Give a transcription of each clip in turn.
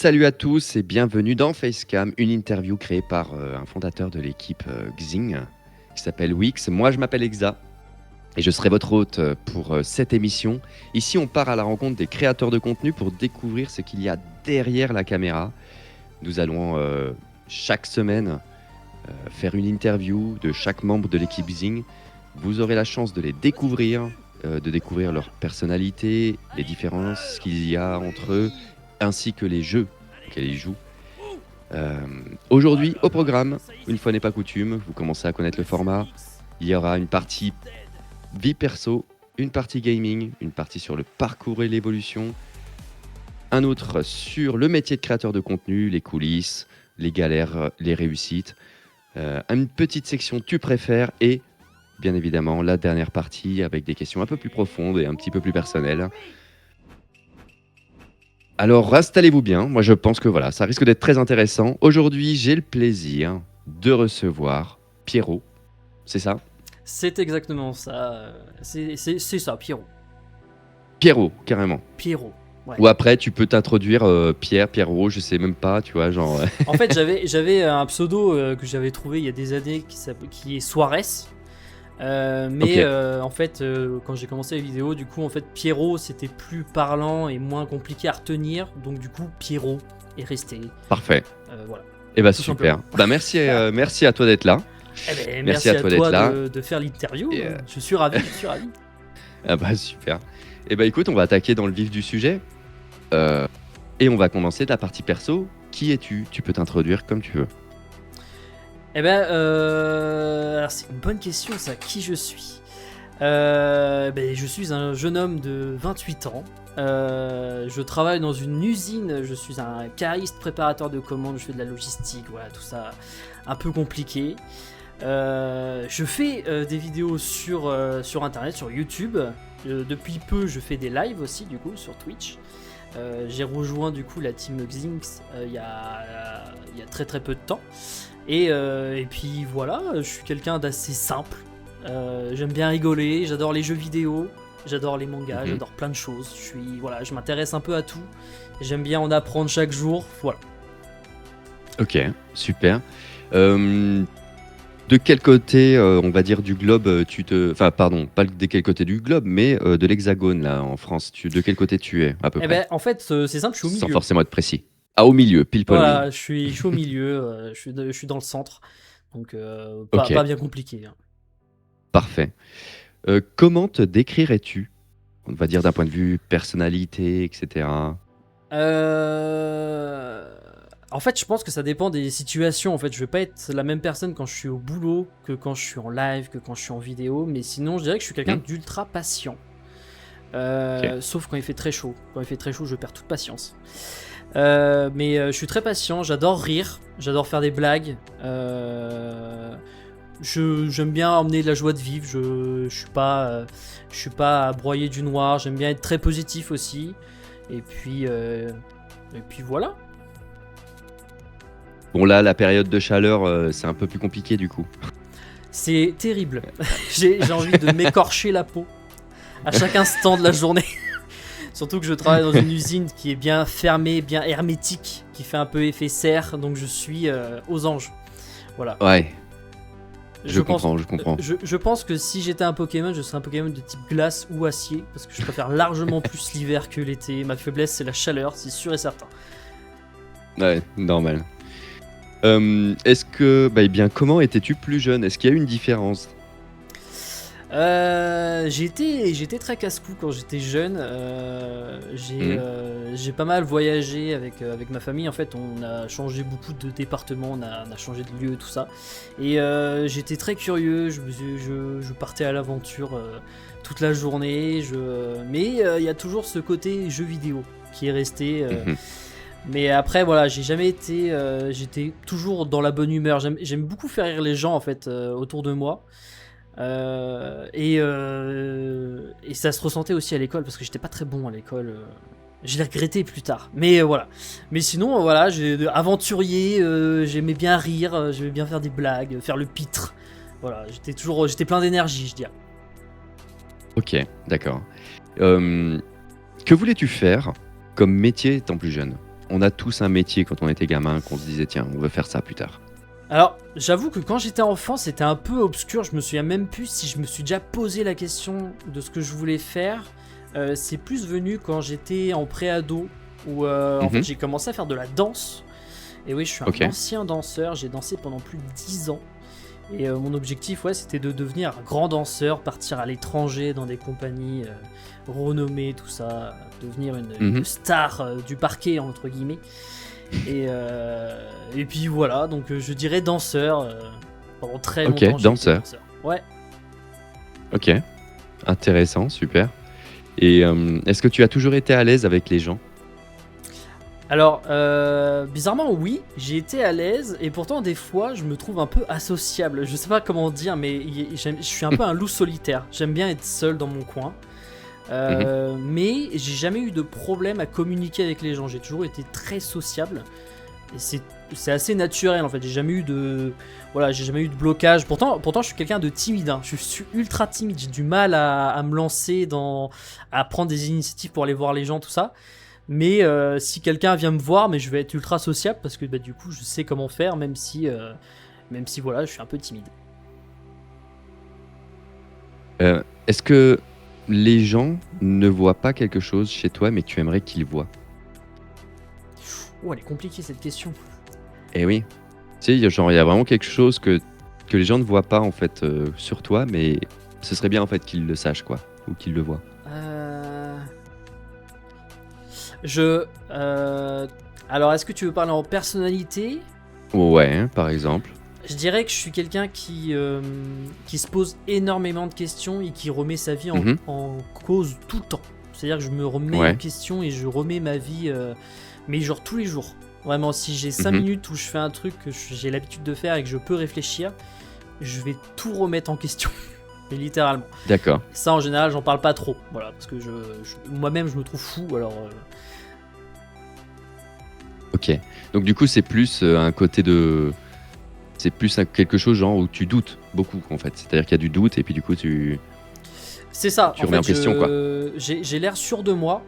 Salut à tous et bienvenue dans Facecam, une interview créée par un fondateur de l'équipe Xing qui s'appelle Wix. Moi, je m'appelle Exa et je serai votre hôte pour cette émission. Ici, on part à la rencontre des créateurs de contenu pour découvrir ce qu'il y a derrière la caméra. Nous allons chaque semaine faire une interview de chaque membre de l'équipe Xing. Vous aurez la chance de les découvrir, de découvrir leur personnalité, les différences qu'il y a entre eux, ainsi que les jeux auxquels ils jouent. Aujourd'hui, au programme, une fois n'est pas coutume, vous commencez à connaître le format. Il y aura une partie vie perso, une partie gaming, une partie sur le parcours et l'évolution, un autre sur le métier de créateur de contenu, les coulisses, les galères, les réussites, une petite section tu préfères et bien évidemment la dernière partie avec des questions un peu plus profondes et un petit peu plus personnelles. Alors installez-vous bien, moi je pense que voilà, ça risque d'être très intéressant. Aujourd'hui, j'ai le plaisir de recevoir Pierrot, c'est ça ? C'est exactement ça. C'est ça, Pierrot. Pierrot, carrément. Pierrot. Ouais. Ou après, tu peux t'introduire Pierre, Pierrot, je sais même pas, tu vois, genre... En fait, j'avais un pseudo que j'avais trouvé il y a des années qui est Suarez. Ok. En fait, quand j'ai commencé la vidéo, du coup, en fait, Pierrot, c'était plus parlant et moins compliqué à retenir. Donc, du coup, Pierrot est resté. Parfait. Voilà. Eh bah Tout super. simplement. Bah merci à toi d'être là. Eh ben, Merci merci à à toi toi d'être là. de faire l'interview. Et, Je suis ravi, je suis ravi. Ah bah super. Eh bah écoute, on va attaquer dans le vif du sujet. Et on va commencer de la partie perso. Qui es-tu ? Tu peux t'introduire comme tu veux. Eh ben, alors c'est une bonne question ça, qui je suis je suis un jeune homme de 28 ans. Je travaille dans une usine, je suis un cariste préparateur de commandes, je fais de la logistique, voilà, tout ça un peu compliqué. Je fais des vidéos sur internet, sur YouTube. Depuis peu, je fais des lives aussi, du coup, sur Twitch. J'ai rejoint du coup la team Xinx il y a très très peu de temps. Et puis voilà, je suis quelqu'un d'assez simple. J'aime bien rigoler, j'adore les jeux vidéo, j'adore les mangas, j'adore plein de choses. Je m'intéresse un peu à tout. J'aime bien en apprendre chaque jour. Voilà. Ok, super. De quel côté, on va dire, du globe, Enfin, pardon, pas de quel côté du globe, mais de l'Hexagone, là, en France. De quel côté tu es, à peu près ? En fait, c'est simple, je suis au Sans milieu. forcément être précis. Ah, au milieu, pile poil au milieu. Voilà, je suis au milieu, je suis dans le centre. Donc, Ok. pas bien compliqué. Hein. Parfait. Comment te décrirais-tu ? On va dire d'un point de vue personnalité, etc. En fait, je pense que ça dépend des situations. En fait, je vais pas être la même personne quand je suis au boulot que quand je suis en live, que quand je suis en vidéo. Mais sinon, je dirais que je suis quelqu'un d'ultra patient. Sauf quand il fait très chaud. Quand il fait très chaud, je perds toute patience. Je suis très patient. J'adore rire. J'adore faire des blagues. J'aime bien emmener de la joie de vivre. Je suis pas à broyer du noir. J'aime bien être très positif aussi. Et puis voilà. Bon, là, la période de chaleur, c'est un peu plus compliqué, du coup. C'est terrible. J'ai envie de m'écorcher la peau à chaque instant de la journée. Surtout que je travaille dans une usine qui est bien fermée, bien hermétique, qui fait un peu effet serre. Donc je suis aux anges. Voilà. Ouais. Je pense comprends. Je pense que si j'étais un Pokémon, je serais un Pokémon de type glace ou acier. Parce que je préfère largement plus l'hiver que l'été. Ma faiblesse, c'est la chaleur, c'est sûr et certain. Ouais, normal. Comment étais-tu plus jeune ? Est-ce qu'il y a eu une différence ? J'étais très casse-cou quand j'étais jeune. J'ai pas mal voyagé avec ma famille. En fait, on a changé beaucoup de départements, on a changé de lieu, tout ça. Et j'étais très curieux. Je partais à l'aventure toute la journée. Mais il y a toujours ce côté jeu vidéo qui est resté. Mais après, voilà, j'ai jamais été. J'étais toujours dans la bonne humeur. J'aime beaucoup faire rire les gens en fait autour de moi. Et ça se ressentait aussi à l'école parce que j'étais pas très bon à l'école. Je l'ai regretté plus tard. Mais voilà. Mais sinon, voilà, j'ai aventurier. J'aimais bien rire. J'aimais bien faire des blagues, faire le pitre. Voilà, j'étais plein d'énergie, je dirais. Ok, d'accord. Que voulais-tu faire comme métier étant plus jeune ? on a tous un métier quand on était gamin, qu'on se disait tiens, on veut faire ça plus tard. Alors, j'avoue que quand j'étais enfant, c'était un peu obscur. Je me souviens même plus si je me suis déjà posé la question de ce que je voulais faire. C'est plus venu quand j'étais en pré-ado, où en fait Mhm. j'ai commencé à faire de la danse. Et oui, je suis Ok. un ancien danseur. J'ai dansé pendant plus de 10 ans. Et mon objectif, ouais, c'était de devenir un grand danseur, partir à l'étranger dans des compagnies renommées, tout ça, devenir une Mhm. star du parquet, entre guillemets. Et puis voilà, donc je dirais danseur. Pendant très Ok, longtemps, j'ai été danseur. danseur. Ouais. Ok, intéressant, super. Et est-ce que tu as toujours été à l'aise avec les gens? Alors, bizarrement, oui, j'ai été à l'aise, et pourtant, des fois, je me trouve un peu associable. Je sais pas comment dire, mais je suis un peu un loup solitaire. J'aime bien être seul dans mon coin. Mhm. Mais j'ai jamais eu de problème à communiquer avec les gens. J'ai toujours été très sociable. Et c'est assez naturel en fait. J'ai jamais eu de. Voilà, j'ai jamais eu de blocage. Pourtant je suis quelqu'un de timide, hein. Je suis ultra timide. J'ai du mal à me lancer à prendre des initiatives pour aller voir les gens, tout ça. Mais si quelqu'un vient me voir, mais je vais être ultra sociable parce que bah, du coup je sais comment faire, même si voilà, je suis un peu timide. Est-ce que les gens ne voient pas quelque chose chez toi, mais que tu aimerais qu'ils voient? Oh, elle est compliquée cette question. Eh oui. Tu sais, genre, il y a vraiment quelque chose que les gens ne voient pas, en fait, sur toi, mais ce serait bien, en fait, qu'ils le sachent, quoi, ou qu'ils le voient. Euh... Je. Alors, est-ce que tu veux parler en personnalité? Ouais, hein, par exemple. Je dirais que je suis quelqu'un qui se pose énormément de questions et qui remet sa vie Mhm. en cause tout le temps. C'est-à-dire que je me remets en Ouais. question et je remets ma vie, mais genre tous les jours. Vraiment, si j'ai 5 Mhm. minutes où je fais un truc que j'ai l'habitude de faire et que je peux réfléchir, je vais tout remettre en question. Mais littéralement. D'accord. Ça, en général, j'en parle pas trop. Voilà, parce que moi-même, je me trouve fou. Alors, Ok. Donc, du coup, c'est plus un côté de... C'est plus quelque chose, genre, où tu doutes beaucoup, en fait. C'est-à-dire qu'il y a du doute, et puis, du coup, c'est ça. tu En remets fait, en question, quoi. j'ai l'air sûr de moi.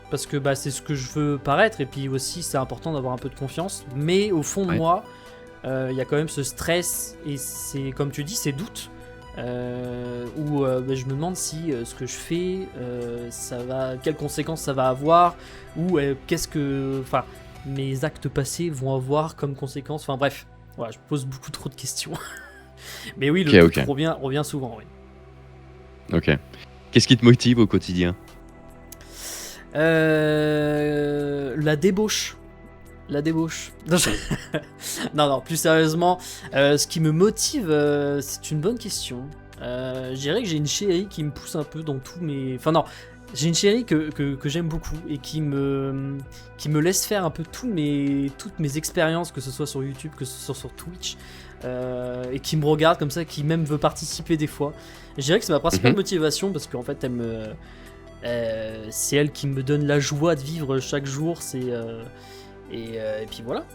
Parce que bah, c'est ce que je veux paraître. Et puis aussi, c'est important d'avoir un peu de confiance. Mais au fond de Ouais. moi, il y a quand même ce stress. Et c'est, comme tu dis, ces doutes. Où bah, je me demande si ce que je fais, quelles conséquences ça va avoir. Ou enfin, mes actes passés vont avoir comme conséquence. Enfin bref. Voilà, je me pose beaucoup trop de questions. Mais oui, Ok, le doute ok. revient souvent, oui. Ok. Qu'est-ce qui te motive au quotidien? La débauche. La débauche. Non, non, plus sérieusement, ce qui me motive, c'est une bonne question. Je dirais que j'ai une chérie qui me pousse un peu dans tous mes... Enfin non, j'ai une chérie que j'aime beaucoup et qui me laisse faire un peu toutes mes expériences, que ce soit sur YouTube, que ce soit sur Twitch, et qui me regarde comme ça, qui même veut participer des fois. Je dirais que c'est ma principale Mhm. motivation parce qu'en fait, c'est elle qui me donne la joie de vivre chaque jour. Et puis voilà.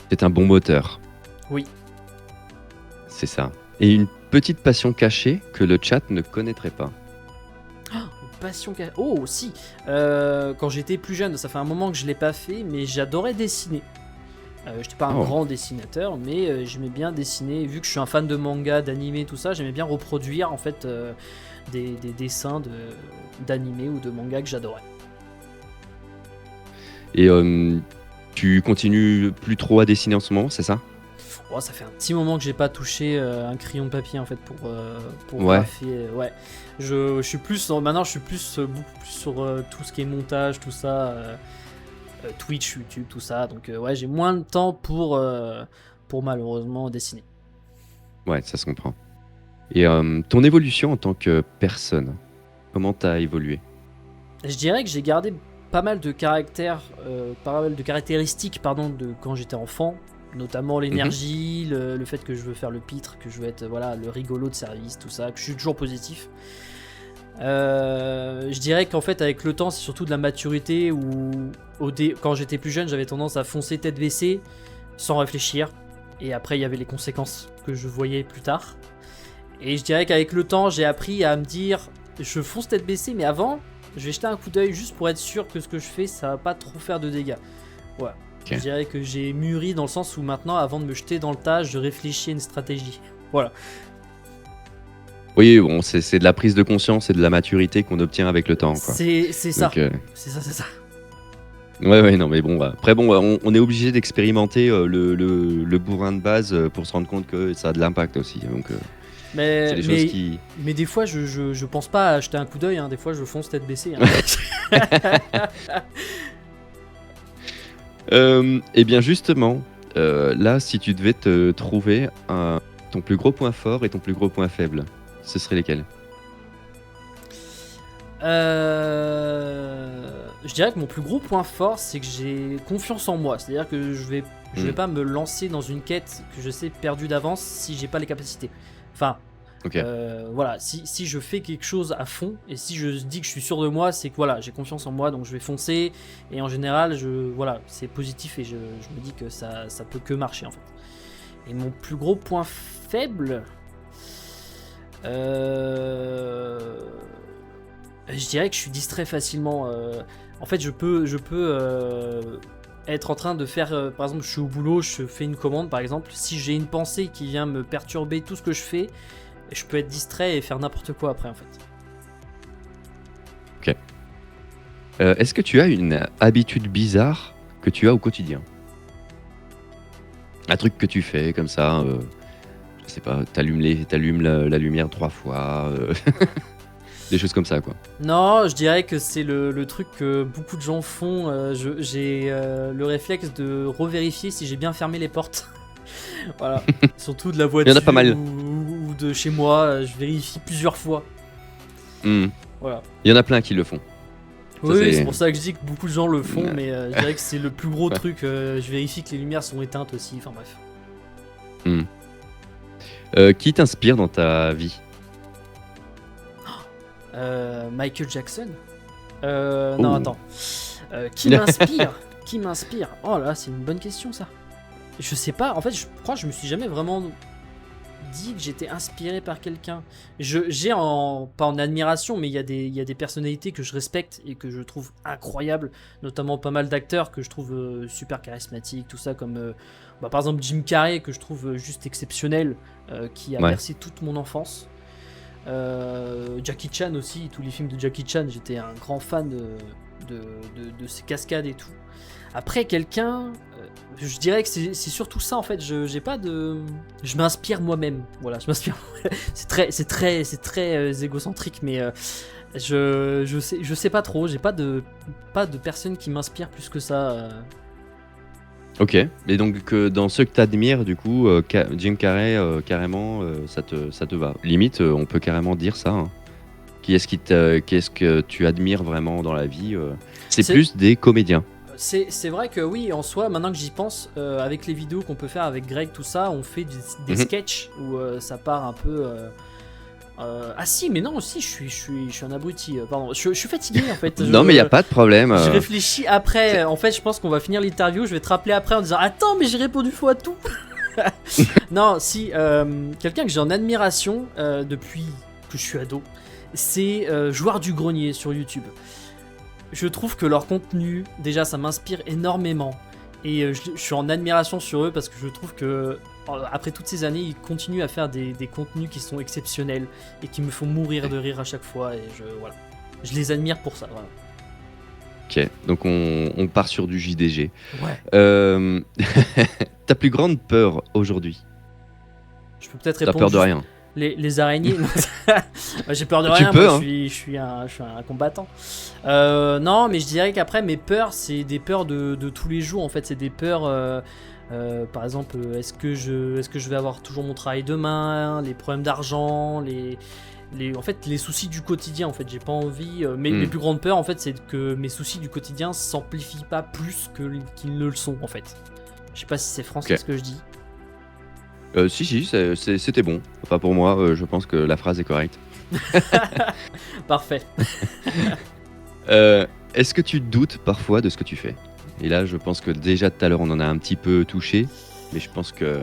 C'est un bon moteur. Oui. C'est ça. Et une petite passion cachée que le chat ne connaîtrait pas. Passion. Oh, si. Quand j'étais plus jeune, ça fait un moment que je l'ai pas fait, mais j'adorais dessiner. J'étais pas un Oh. grand dessinateur, mais j'aimais bien dessiner. Vu que je suis un fan de manga, d'animé, tout ça, j'aimais bien reproduire en fait des dessins d'animé ou de manga que j'adorais. Et tu continues plus trop à dessiner en ce moment, c'est ça? Oh, ça fait un petit moment que j'ai pas touché un crayon de papier en fait pour Ouais. graphier. Ouais, je suis plus maintenant, je suis plus beaucoup plus sur tout ce qui est montage, tout ça, Twitch, YouTube, tout ça. Donc ouais, j'ai moins de temps pour malheureusement dessiner. Ouais, ça se comprend. Et ton évolution en tant que personne, comment t'as évolué? Je dirais que j'ai gardé pas mal de pas mal de caractéristiques pardon de quand j'étais enfant. Notamment l'énergie, le fait que je veux faire le pitre, que je veux être voilà, le rigolo de service, tout ça, que je suis toujours positif. Je dirais qu'en fait avec le temps c'est surtout de la maturité où quand j'étais plus jeune j'avais tendance à foncer tête baissée sans réfléchir et après il y avait les conséquences que je voyais plus tard. Et je dirais qu'avec le temps j'ai appris à me dire je fonce tête baissée mais avant je vais jeter un coup d'œil juste pour être sûr que ce que je fais ça va pas trop faire de dégâts. Ouais. Ok. Je dirais que j'ai mûri dans le sens où maintenant, avant de me jeter dans le tas, je réfléchis à une stratégie. Voilà. Oui, bon, c'est de la prise de conscience et de la maturité qu'on obtient avec le temps, quoi. C'est ça. Donc, C'est ça, c'est ça. ouais, non, mais bon, après, bon, on est obligé d'expérimenter le bourrin de base pour se rendre compte que ça a de l'impact aussi. Donc, c'est Mais, des choses mais, qui. mais des fois, je pense pas à jeter un coup d'œil. Hein. Des fois, je fonce tête baissée. Hein. Eh bien, justement, là, si tu devais te trouver ton plus gros point fort et ton plus gros point faible, ce serait lesquels? Je dirais que mon plus gros point fort, c'est que j'ai confiance en moi. C'est-à-dire que je vais pas me lancer dans une quête que je sais perdue d'avance si j'ai pas les capacités. Enfin, Ok. voilà, si je fais quelque chose à fond et si je dis que je suis sûr de moi, c'est que voilà, j'ai confiance en moi, donc je vais foncer. Et en général, voilà, c'est positif et je me dis que ça peut que marcher en fait. Et mon plus gros point faible, je dirais que je suis distrait facilement. En fait, je peux être en train de faire, par exemple, je suis au boulot, je fais une commande, par exemple. Si j'ai une pensée qui vient me perturber tout ce que je fais, je peux être distrait et faire n'importe quoi après, en fait. Est-ce que tu as une habitude bizarre que tu as au quotidien? Un truc que tu fais comme ça, je sais pas, t'allumes la lumière 3 fois, des choses comme ça, quoi. Non, je dirais que c'est le truc que beaucoup de gens font. J'ai le réflexe de revérifier si j'ai bien fermé les portes. Voilà. Surtout de la Il y voiture en a pas mal. ou de chez moi, je vérifie plusieurs fois. Hmm. Voilà. Il y en a plein qui le font. Ça, Oui, c'est- c'est pour ça que je dis que beaucoup de gens le font, Ouais. mais je dirais que c'est le plus gros Ouais. truc. Je vérifie que les lumières sont éteintes aussi. Enfin bref. Qui t'inspire dans ta vie? Michael Jackson. Non, Oh. attends. Qui m'inspire? Qui m'inspire? Oh là, c'est une bonne question ça. Je sais pas. En fait, je crois que je me suis jamais vraiment dit que j'étais inspiré par quelqu'un. Pas en admiration, mais il y a des personnalités que je respecte et que je trouve incroyables, notamment pas mal d'acteurs que je trouve super charismatiques, tout ça, comme par exemple Jim Carrey, que je trouve juste exceptionnel, qui a Ouais. bercé toute mon enfance. Jackie Chan aussi, tous les films de Jackie Chan, j'étais un grand fan de ses cascades et tout. Après, quelqu'un, je dirais que c'est surtout ça en fait. J'ai pas de, je m'inspire moi-même. Voilà, je m'inspire. c'est très égocentrique, mais je sais pas trop. J'ai pas de personne qui m'inspire plus que ça. Ok. Et donc, dans ceux que t'admires, du coup, Jim Carrey, carrément, ça te va. Limite, on peut carrément dire ça, hein. Qu'est-ce que tu admires vraiment dans la vie? C'est C'est- plus des comédiens. C'est vrai que oui, en soi, maintenant que j'y pense, avec les vidéos qu'on peut faire avec Greg, tout ça, on fait des Mhm. sketchs où ça part un peu. Ah si, mais non, aussi, je suis un abruti. Pardon, je suis fatigué en fait. Non, mais il n'y a pas de problème. Je réfléchis après. En fait, je pense qu'on va finir l'interview. Je vais te rappeler après en disant attends, mais j'ai répondu faux à tout. Non, si quelqu'un que j'ai en admiration depuis que je suis ado, c'est Joueur du Grenier sur YouTube. Je trouve que leur contenu, déjà, ça m'inspire énormément. Et je suis en admiration sur eux parce que je trouve que après toutes ces années, ils continuent à faire des contenus qui sont exceptionnels et qui me font mourir de rire à chaque fois. Et voilà. Je les admire pour ça. Voilà. Ok, donc on part sur du JDG. Ouais. Ta plus grande peur aujourd'hui? Je peux peut-être T'as répondre. peur de juste rien? Les araignées. J'ai peur de Tu rien. peux, moi, hein. je suis un combattant. Non, mais je dirais qu'après mes peurs, c'est des peurs de tous les jours. En fait, c'est des peurs. Par exemple, est-ce que je vais avoir toujours mon travail demain, les problèmes d'argent, en fait, les soucis du quotidien. En fait, j'ai pas envie. Mes plus grandes peurs, en fait, c'est que mes soucis du quotidien s'amplifient pas plus qu'ils ne le sont. En fait, je sais pas si c'est français Ok. ce que je dis. Si, c'était bon. Enfin, pour moi, je pense que la phrase est correcte. Parfait. Est-ce que tu doutes parfois de ce que tu fais? Et là, je pense que déjà tout à l'heure, on en a un petit peu touché, mais je pense que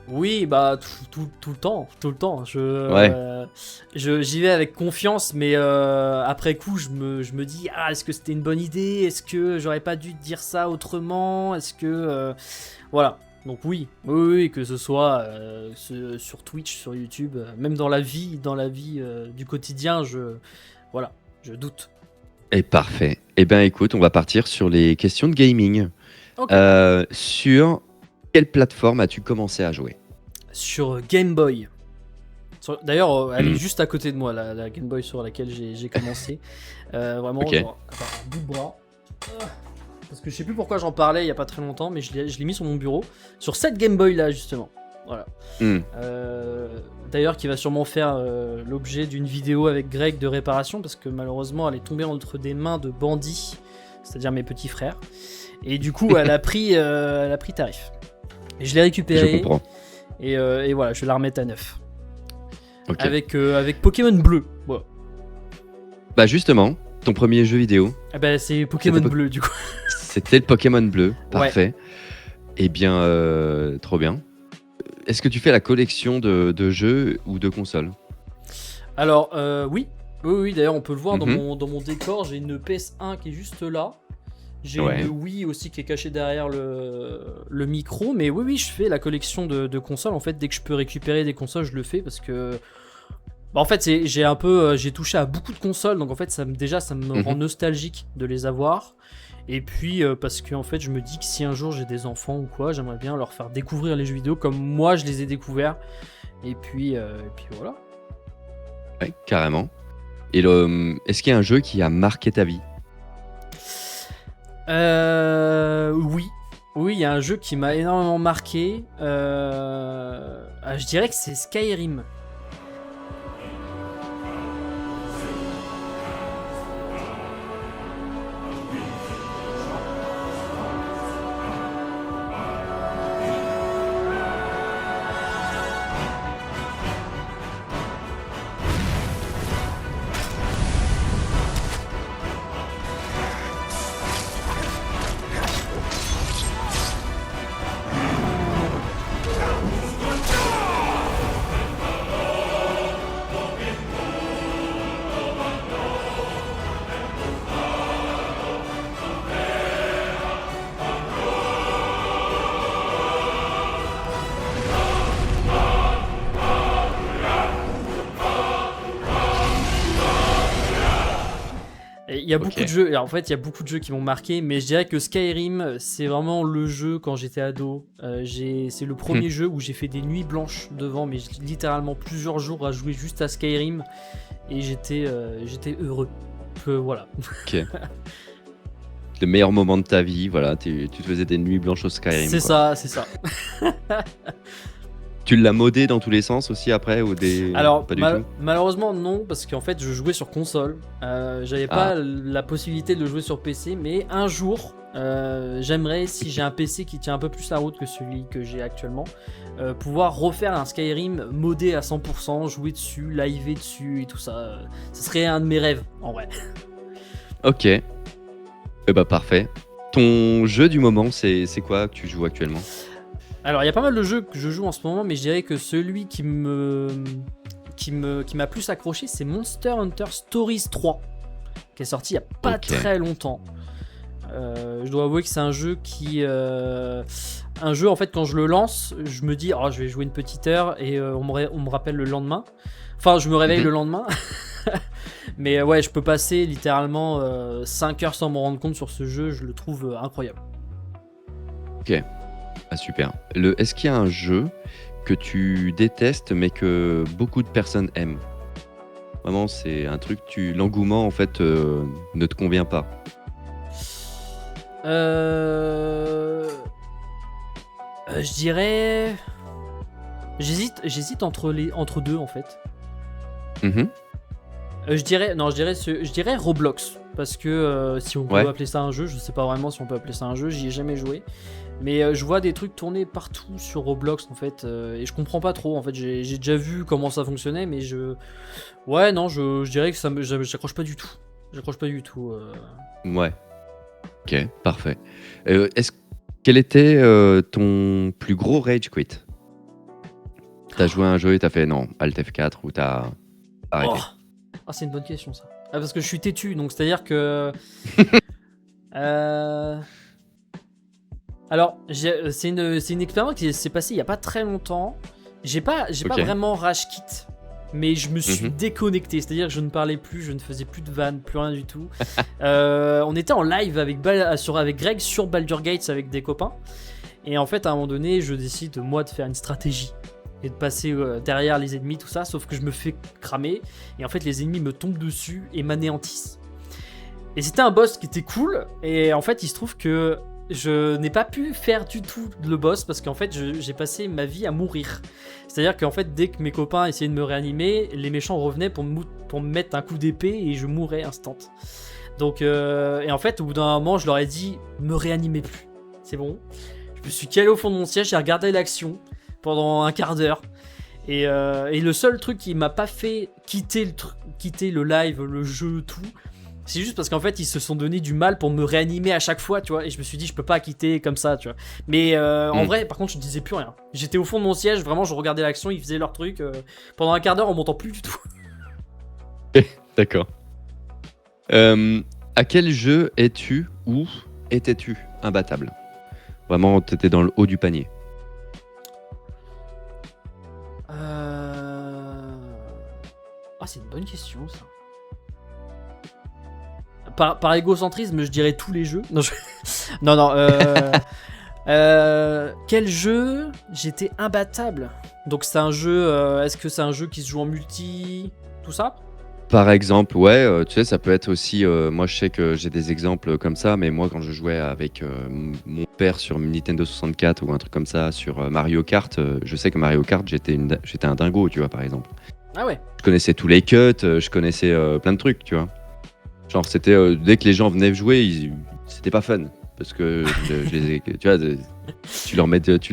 Oui, bah tout le temps, tout le temps. Ouais. J'y vais avec confiance, mais après coup, je me dis, ah, est-ce que c'était une bonne idée? Est-ce que j'aurais pas dû dire ça autrement? Est-ce que voilà. Donc oui, que ce soit sur Twitch, sur YouTube, même dans la vie du quotidien, voilà, je doute. Et parfait. Eh bien, écoute, on va partir sur les questions de gaming. Ok. Sur quelle plateforme as-tu commencé à jouer? Sur Game Boy. D'ailleurs, elle est Hmm. juste à côté de moi, la Game Boy sur laquelle j'ai commencé. Vraiment, Ok. genre, attends, un bout de bras. Ah, parce que je sais plus pourquoi j'en parlais il y a pas très longtemps, mais je l'ai mis sur mon bureau. Sur cette Game Boy là, justement. Voilà. Hmm. D'ailleurs, qui va sûrement faire l'objet d'une vidéo avec Greg de réparation, parce que malheureusement, elle est tombée entre des mains de bandits, c'est-à-dire mes petits frères. Et du coup, elle a pris tarif. Et je l'ai Je récupérée. comprends. Et voilà, je vais la remettre à neuf. Ok. Avec Pokémon bleu. Voilà. Bah justement, ton premier jeu vidéo, Ah bah, c'est Pokémon C'était bleu du coup. c'était le Pokémon bleu. Parfait. Eh bien, trop bien. Est-ce que tu fais la collection de jeux ou de consoles? Alors, oui. Oui, d'ailleurs, on peut le voir Mhm. dans mon décor. J'ai une PS1 qui est juste là. J'ai Ouais. une Wii aussi qui est cachée derrière le micro. Mais oui, je fais la collection de consoles. En fait, dès que je peux récupérer des consoles, je le fais parce que. Bah, en fait, j'ai touché à beaucoup de consoles. Donc, en fait, ça me rend Mhm. nostalgique de les avoir. Et puis, parce que en fait, je me dis que si un jour j'ai des enfants ou quoi, j'aimerais bien leur faire découvrir les jeux vidéo comme moi je les ai découverts. Et puis voilà. Ouais, carrément. Et est-ce qu'il y a un jeu qui a marqué ta vie? Oui. Oui, il y a un jeu qui m'a énormément marqué. Je dirais que c'est Skyrim. Et il y a beaucoup de Ok. jeux, et en fait, il y a beaucoup de jeux qui m'ont marqué, mais je dirais que Skyrim, c'est vraiment le jeu quand j'étais ado. C'est le Hmm. premier jeu où j'ai fait des nuits blanches devant, mais littéralement plusieurs jours à jouer juste à Skyrim, et j'étais heureux. Voilà. Ok. Le meilleur moment de ta vie, voilà, tu te faisais des nuits blanches au Skyrim, C'est quoi. ça, c'est ça. Tu l'as modé dans tous les sens aussi après ou Alors, pas du tout? malheureusement, non, parce qu'en fait, je jouais sur console. J'avais Ah, pas la possibilité de le jouer sur PC, mais un jour, j'aimerais, si j'ai un PC qui tient un peu plus la route que celui que j'ai actuellement, pouvoir refaire un Skyrim modé à 100%, jouer dessus, liver dessus et tout ça. Ce serait un de mes rêves, en vrai. ok. Bah parfait. Ton jeu du moment, c'est quoi que tu joues actuellement? Alors, il y a pas mal de jeux que je joue en ce moment, mais je dirais que celui qui m'a plus accroché, c'est Monster Hunter Stories 3, qui est sorti il y a pas Ok. très longtemps. Je dois avouer que c'est un jeu un jeu en fait quand je le lance, je me dis oh, je vais jouer une petite heure et on me rappelle le lendemain. Enfin, je me réveille Mhm. le lendemain. Mais ouais, je peux passer littéralement 5 heures sans m'en rendre compte sur ce jeu, je le trouve incroyable. Ok. Ah super. Est-ce qu'il y a un jeu que tu détestes mais que beaucoup de personnes aiment? Vraiment, c'est un truc, l'engouement en fait ne te convient pas. Euh... je dirais j'hésite entre deux en fait. Mhm. Je dirais Roblox. Parce que si on peut Ouais. appeler ça un jeu, je sais pas vraiment si on peut appeler ça un jeu, j'y ai jamais joué. Mais je vois des trucs tourner partout sur Roblox en fait, et je comprends pas trop. En fait, j'ai déjà vu comment ça fonctionnait, mais ouais, non, je dirais que j'accroche pas du tout. J'accroche pas du tout. Ouais. Ok, parfait. Quel était ton plus gros rage quit? T'as joué à un jeu et t'as fait non, Alt F4 ou t'as arrêté. Oh. Ah, c'est une bonne question ça. Ah, parce que je suis têtu, donc c'est-à-dire que. Euh, Alors, c'est une expérience qui s'est passée il y a pas très longtemps. J'ai pas Ok. vraiment rage quit, mais je me suis Mhm. déconnecté. C'est-à-dire que je ne parlais plus, je ne faisais plus de vannes, plus rien du tout. On était en live avec Greg sur Baldur Gates avec des copains. Et en fait, à un moment donné, je décide, moi, de faire une stratégie et de passer derrière les ennemis, tout ça. Sauf que je me fais cramer. Et en fait, les ennemis me tombent dessus et m'anéantissent. Et c'était un boss qui était cool. Et en fait, il se trouve que je n'ai pas pu faire du tout le boss parce qu'en fait, j'ai passé ma vie à mourir. C'est-à-dire qu'en fait, dès que mes copains essayaient de me réanimer, les méchants revenaient pour me mettre un coup d'épée et je mourais instant. Donc, et en fait, au bout d'un moment, je leur ai dit, me réanimez plus. C'est bon. Je me suis calé au fond de mon siège, j'ai regardé l'action pendant un quart d'heure. Et le seul truc qui m'a pas fait quitter le live, le jeu, tout, c'est juste parce qu'en fait ils se sont donné du mal pour me réanimer à chaque fois, tu vois. Et je me suis dit je peux pas quitter comme ça, tu vois. Mais en vrai, par contre, je disais plus rien. J'étais au fond de mon siège, vraiment, je regardais l'action, ils faisaient leur truc pendant un quart d'heure en m'entend plus du tout. D'accord. À quel jeu es-tu ou étais-tu imbattable? Vraiment, t'étais dans le haut du panier. Ah, c'est une bonne question ça. Par égocentrisme, je dirais tous les jeux. Non, non. Quel jeu j'étais imbattable? Donc c'est un jeu. Est-ce que c'est un jeu qui se joue en multi, tout ça? Par exemple, ouais, tu sais, ça peut être aussi. Moi, je sais que j'ai des exemples comme ça, mais moi, quand je jouais avec mon père sur Nintendo 64 ou un truc comme ça sur Mario Kart, je sais que Mario Kart, j'étais un dingo, tu vois, par exemple. Ah ouais. Je connaissais tous les cuts, je connaissais plein de trucs, tu vois. Genre, c'était dès que les gens venaient jouer, c'était pas fun. Parce que tu vois, tu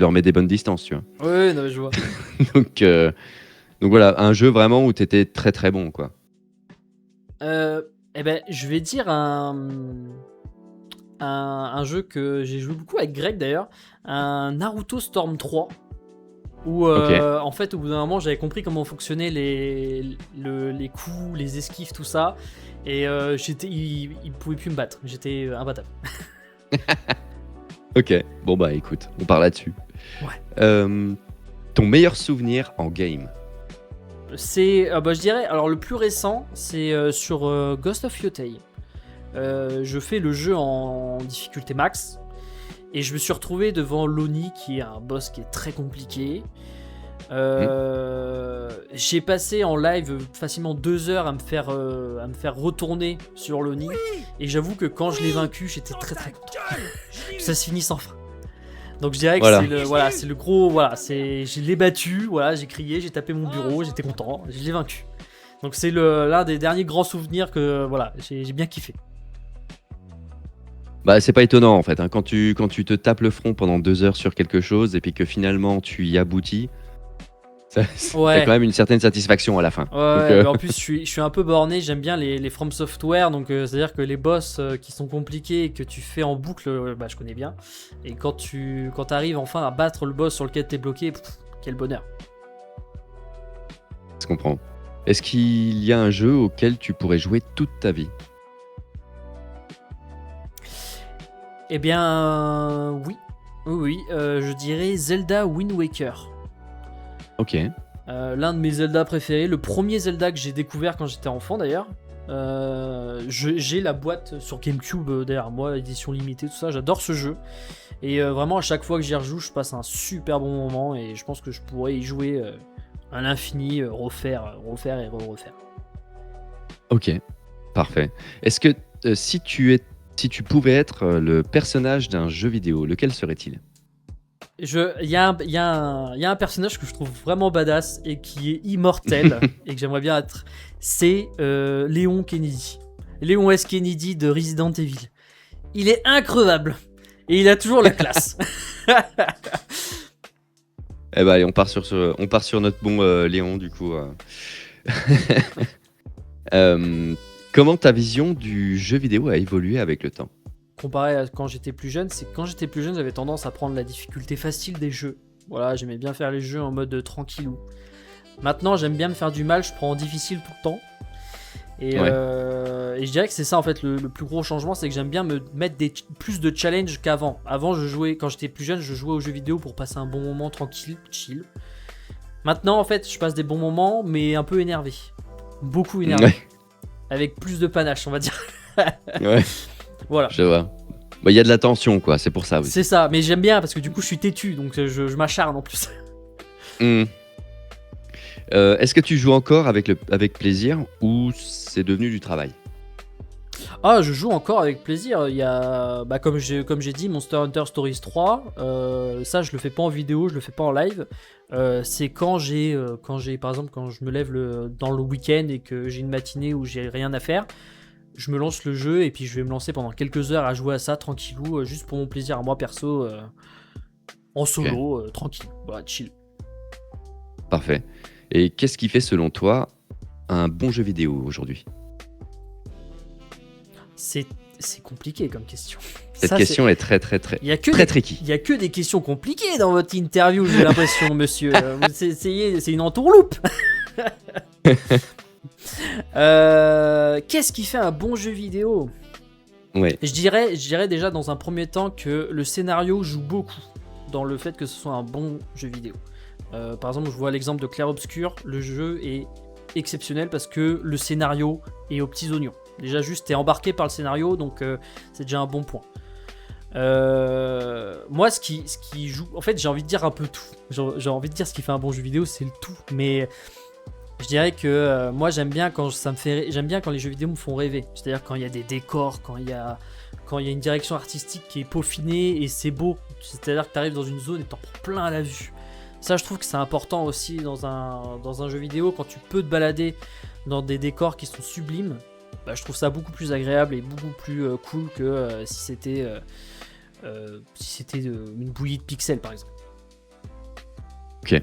leur mets des bonnes distances, tu vois. Ouais, non, mais je vois. Donc, donc voilà, un jeu vraiment où t'étais très très bon, quoi. Eh ben, je vais dire un jeu que j'ai joué beaucoup avec Greg d'ailleurs, un Naruto Storm 3. Où en fait, au bout d'un moment, j'avais compris comment fonctionnaient les coups, les esquives, tout ça. Et il pouvait plus me battre. J'étais imbattable. Ok, bon bah écoute, on part là-dessus. Ouais. Ton meilleur souvenir en game? C'est, je dirais, alors le plus récent, c'est sur Ghost of Yotei. Je fais le jeu en difficulté max. Et je me suis retrouvé devant l'Oni, qui est un boss qui est très compliqué. J'ai passé en live facilement 2 heures à me faire retourner sur l'Oni. Et j'avoue que quand je l'ai vaincu, j'étais très très content. Ça se finit sans fin. Donc je dirais que c'est le gros. Voilà, je l'ai battu, voilà, j'ai crié, j'ai tapé mon bureau, j'étais content, je l'ai vaincu. Donc c'est l'un des derniers grands souvenirs que voilà, j'ai bien kiffé. Bah c'est pas étonnant en fait, hein. Quand tu te tapes le front pendant 2 heures sur quelque chose et puis que finalement tu y aboutis, t'as quand même une certaine satisfaction à la fin. Ouais, mais en plus je suis un peu borné, j'aime bien les From Software, donc c'est-à-dire que les boss qui sont compliqués et que tu fais en boucle, je connais bien. Et quand t'arrives enfin à battre le boss sur lequel t'es bloqué, quel bonheur. Je comprends. Est-ce qu'il y a un jeu auquel tu pourrais jouer toute ta vie? Eh bien, oui. Oui, je dirais Zelda Wind Waker. Ok. L'un de mes Zelda préférés, le premier Zelda que j'ai découvert quand j'étais enfant d'ailleurs. J'ai la boîte sur GameCube derrière moi, édition limitée, tout ça, j'adore ce jeu. Et vraiment, à chaque fois que j'y rejoue, je passe un super bon moment et je pense que je pourrais y jouer à l'infini, refaire et refaire. Ok, parfait. Est-ce que si tu pouvais être le personnage d'un jeu vidéo, lequel serait-il? Il y a un personnage que je trouve vraiment badass et qui est immortel et que j'aimerais bien être. C'est Léon Kennedy. Léon S. Kennedy de Resident Evil. Il est increvable et il a toujours la classe. Eh ben, allez, on part sur notre bon Léon du coup. Comment ta vision du jeu vidéo a évolué avec le temps? Comparé à quand j'étais plus jeune, c'est que quand j'étais plus jeune, j'avais tendance à prendre la difficulté facile des jeux. Voilà, j'aimais bien faire les jeux en mode tranquillou. Maintenant, j'aime bien me faire du mal, je prends en difficile tout le temps. Ouais. Et je dirais que c'est ça en fait le plus gros changement, c'est que j'aime bien me mettre plus de challenge qu'avant. Avant, je jouais, quand j'étais plus jeune, je jouais aux jeux vidéo pour passer un bon moment tranquille, chill. Maintenant, en fait, je passe des bons moments, mais un peu énervé. Beaucoup énervé. Ouais. Avec plus de panache, on va dire. Ouais. Voilà. Je vois. Bah, il y a de la tension, quoi. C'est pour ça aussi. C'est ça, mais j'aime bien parce que du coup, je suis têtu, donc je m'acharne en plus. Hmm. Est-ce que tu joues encore avec plaisir ou c'est devenu du travail? Ah, je joue encore avec plaisir. Il y a, bah, comme j'ai dit, Monster Hunter Stories 3. Ça, je le fais pas en vidéo, je le fais pas en live. C'est quand j'ai, par exemple, quand je me lève dans le week-end et que j'ai une matinée où j'ai rien à faire, je me lance le jeu et puis je vais me lancer pendant quelques heures à jouer à ça tranquillou, juste pour mon plaisir à moi perso, en solo, tranquille, voilà, chill. Parfait. Et qu'est-ce qui fait, selon toi, un bon jeu vidéo aujourd'hui? C'est compliqué comme question. Cette Ça, question est très, très, très, Il y a que très des... tricky. Il y a que des questions compliquées dans votre interview, j'ai l'impression, monsieur. Vous essayez, c'est une entourloupe. Qu'est-ce qui fait un bon jeu vidéo? Ouais. Je dirais déjà dans un premier temps que le scénario joue beaucoup dans le fait que ce soit un bon jeu vidéo. Par exemple, je vois l'exemple de Clair Obscur. Le jeu est exceptionnel parce que le scénario est aux petits oignons. Déjà juste t'es embarqué par le scénario, donc c'est déjà un bon point. Moi, ce qui joue, en fait, j'ai envie de dire un peu tout. J'ai envie de dire ce qui fait un bon jeu vidéo, c'est le tout. Mais je dirais que moi, j'aime bien quand j'aime bien quand les jeux vidéo me font rêver. C'est-à-dire quand il y a des décors, quand il y a une direction artistique qui est peaufinée et c'est beau. C'est-à-dire que tu arrives dans une zone et t'en prends plein à la vue. Ça, je trouve que c'est important aussi dans un jeu vidéo, quand tu peux te balader dans des décors qui sont sublimes. Bah, je trouve ça beaucoup plus agréable et beaucoup plus cool que si c'était une bouillie de pixels, par exemple. Ok.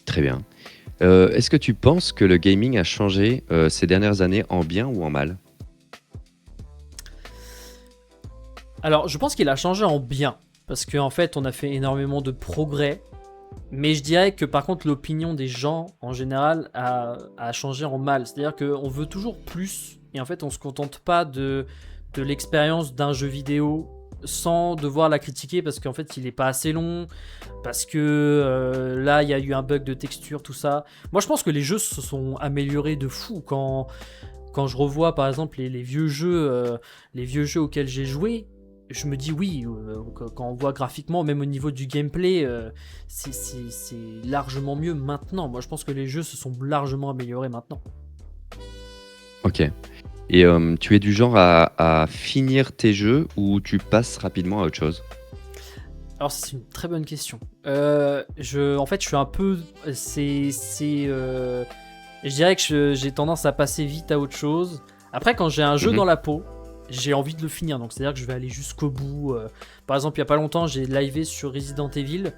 Très bien. Est-ce que tu penses que le gaming a changé ces dernières années en bien ou en mal? Alors, je pense qu'il a changé en bien, parce qu'en fait, on a fait énormément de progrès. Mais je dirais que par contre l'opinion des gens en général a changé en mal. C'est-à-dire qu'on veut toujours plus et en fait on se contente pas de l'expérience d'un jeu vidéo sans devoir la critiquer parce qu'en fait il est pas assez long, parce que là il y a eu un bug de texture, tout ça. Moi je pense que les jeux se sont améliorés de fou quand je revois par exemple les vieux jeux auxquels j'ai joué. Je me dis oui, quand on voit graphiquement, même au niveau du gameplay, c'est largement mieux maintenant. Moi, je pense que les jeux se sont largement améliorés maintenant. Ok. Et tu es du genre à finir tes jeux ou tu passes rapidement à autre chose? Alors, c'est une très bonne question. En fait, je suis un peu... je dirais que j'ai tendance à passer vite à autre chose. Après, quand j'ai un jeu dans la peau, j'ai envie de le finir, donc c'est-à-dire que je vais aller jusqu'au bout. Par exemple, il y a pas longtemps, j'ai livé sur Resident Evil.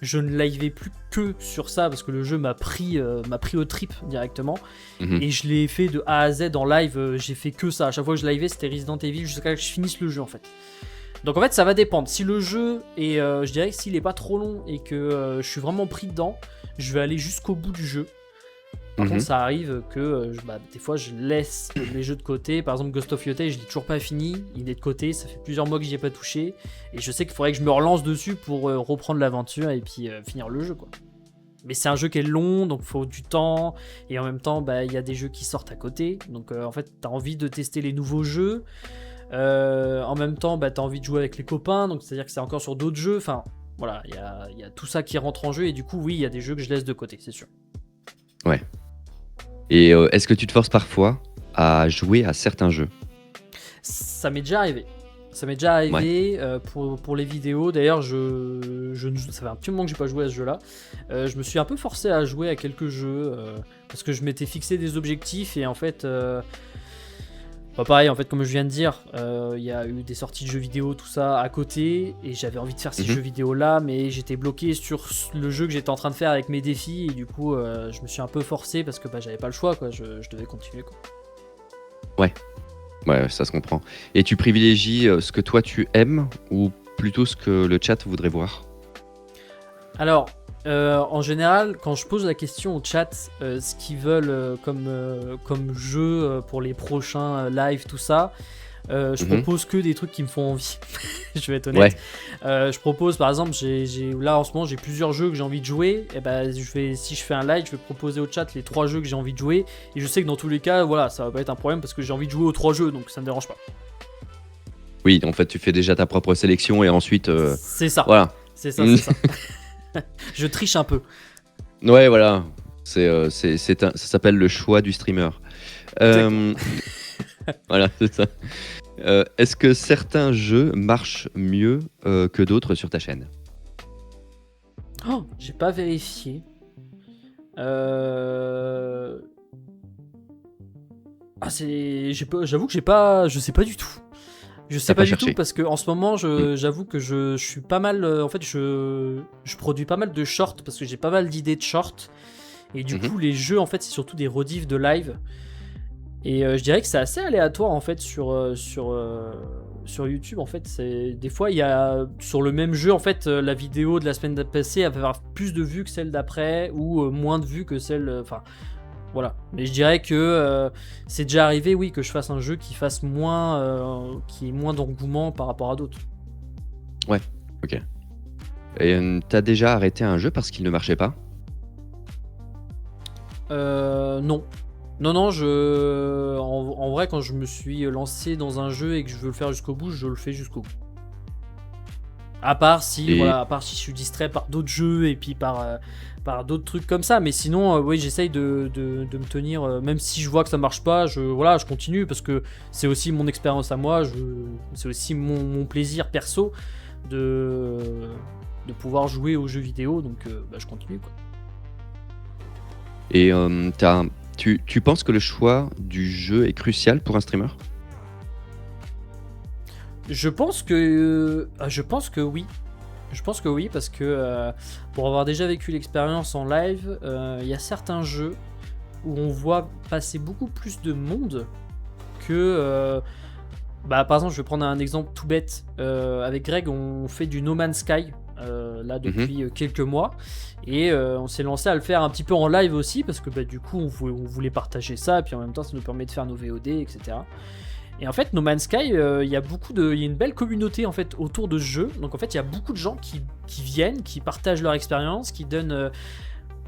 Je ne livais plus que sur ça parce que le jeu m'a pris au trip directement. Et je l'ai fait de A à Z en live. J'ai fait que ça. À chaque fois que je livais, c'était Resident Evil jusqu'à ce que je finisse le jeu en fait. Donc en fait, ça va dépendre. Si le jeu est, je dirais que s'il est pas trop long et que je suis vraiment pris dedans, je vais aller jusqu'au bout du jeu. Par contre, ça arrive que des fois je laisse les jeux de côté. Par exemple, Ghost of Yotei, je l'ai toujours pas fini. Il est de côté, ça fait plusieurs mois que j'y ai pas touché. Et je sais qu'il faudrait que je me relance dessus pour reprendre l'aventure et puis finir le jeu, quoi. Mais c'est un jeu qui est long, donc il faut du temps. Et en même temps, il y a des jeux qui sortent à côté. Donc en fait, t'as envie de tester les nouveaux jeux. En même temps, t'as envie de jouer avec les copains. Donc c'est-à-dire que c'est encore sur d'autres jeux. Enfin, voilà, il y a tout ça qui rentre en jeu. Et du coup, oui, il y a des jeux que je laisse de côté, c'est sûr. Ouais. Et est-ce que tu te forces parfois à jouer à certains jeux? Ça m'est déjà arrivé. Ouais. Pour les vidéos. D'ailleurs, ça fait un petit moment que j'ai pas joué à ce jeu-là. Je me suis un peu forcé à jouer à quelques jeux parce que je m'étais fixé des objectifs et en fait, pareil. En fait, comme je viens de dire, il y a eu des sorties de jeux vidéo, tout ça à côté, et j'avais envie de faire ces jeux vidéo-là, mais j'étais bloqué sur le jeu que j'étais en train de faire avec mes défis, et du coup, je me suis un peu forcé parce que j'avais pas le choix, quoi. Je devais continuer, quoi. Ouais, ça se comprend. Et tu privilégies ce que toi tu aimes ou plutôt ce que le chat voudrait voir? Alors, en général, quand je pose la question au chat, ce qu'ils veulent comme jeu pour les prochains lives, tout ça, je propose que des trucs qui me font envie. Je vais être honnête. Je propose, par exemple, là en ce moment, j'ai plusieurs jeux que j'ai envie de jouer. Et ben, si je fais un live, je vais proposer au chat les 3 jeux que j'ai envie de jouer. Et je sais que dans tous les cas, voilà, ça va pas être un problème parce que j'ai envie de jouer aux 3 jeux, donc ça me dérange pas. Oui, en fait, tu fais déjà ta propre sélection et ensuite. C'est ça. Voilà. C'est ça, c'est ça. Je triche un peu. Ouais, voilà. Ça s'appelle le choix du streamer. Voilà, c'est ça. Est-ce que certains jeux marchent mieux que d'autres sur ta chaîne? Oh, j'ai pas vérifié. J'avoue que je sais pas du tout. Je sais pas du tout parce que en ce moment, j'avoue que je suis pas mal. En fait, je produis pas mal de shorts parce que j'ai pas mal d'idées de shorts. Et du coup, les jeux, en fait, c'est surtout des rediffs de live. Et je dirais que c'est assez aléatoire en fait sur YouTube. En fait, des fois il y a sur le même jeu en fait la vidéo de la semaine passée elle va avoir plus de vues que celle d'après ou moins de vues que celle. Enfin voilà. Mais je dirais que c'est déjà arrivé, oui, que je fasse un jeu qui fasse moins, qui ait moins d'engouement par rapport à d'autres. Ouais. Ok. Et t'as déjà arrêté un jeu parce qu'il ne marchait pas? Non. Non, en vrai, quand je me suis lancé dans un jeu et que je veux le faire jusqu'au bout, je le fais jusqu'au bout. À part si je suis distrait par d'autres jeux et puis par d'autres trucs comme ça. Mais sinon, oui, j'essaye de me tenir, même si je vois que ça marche pas, je continue parce que c'est aussi mon expérience à moi, c'est aussi mon plaisir perso de pouvoir jouer aux jeux vidéo, donc je continue, quoi. Et tu penses que le choix du jeu est crucial pour un streamer? Je pense que oui. Je pense que oui parce que pour avoir déjà vécu l'expérience en live, il y a certains jeux où on voit passer beaucoup plus de monde que par exemple, je vais prendre un exemple tout bête. Avec Greg, on fait du No Man's Sky là depuis quelques mois. Et on s'est lancé à le faire un petit peu en live aussi parce que du coup on voulait partager ça et puis en même temps ça nous permet de faire nos VOD, etc. Et en fait No Man's Sky, il y a une belle communauté en fait autour de ce jeu. Donc en fait il y a beaucoup de gens qui viennent, qui partagent leur expérience, qui donnent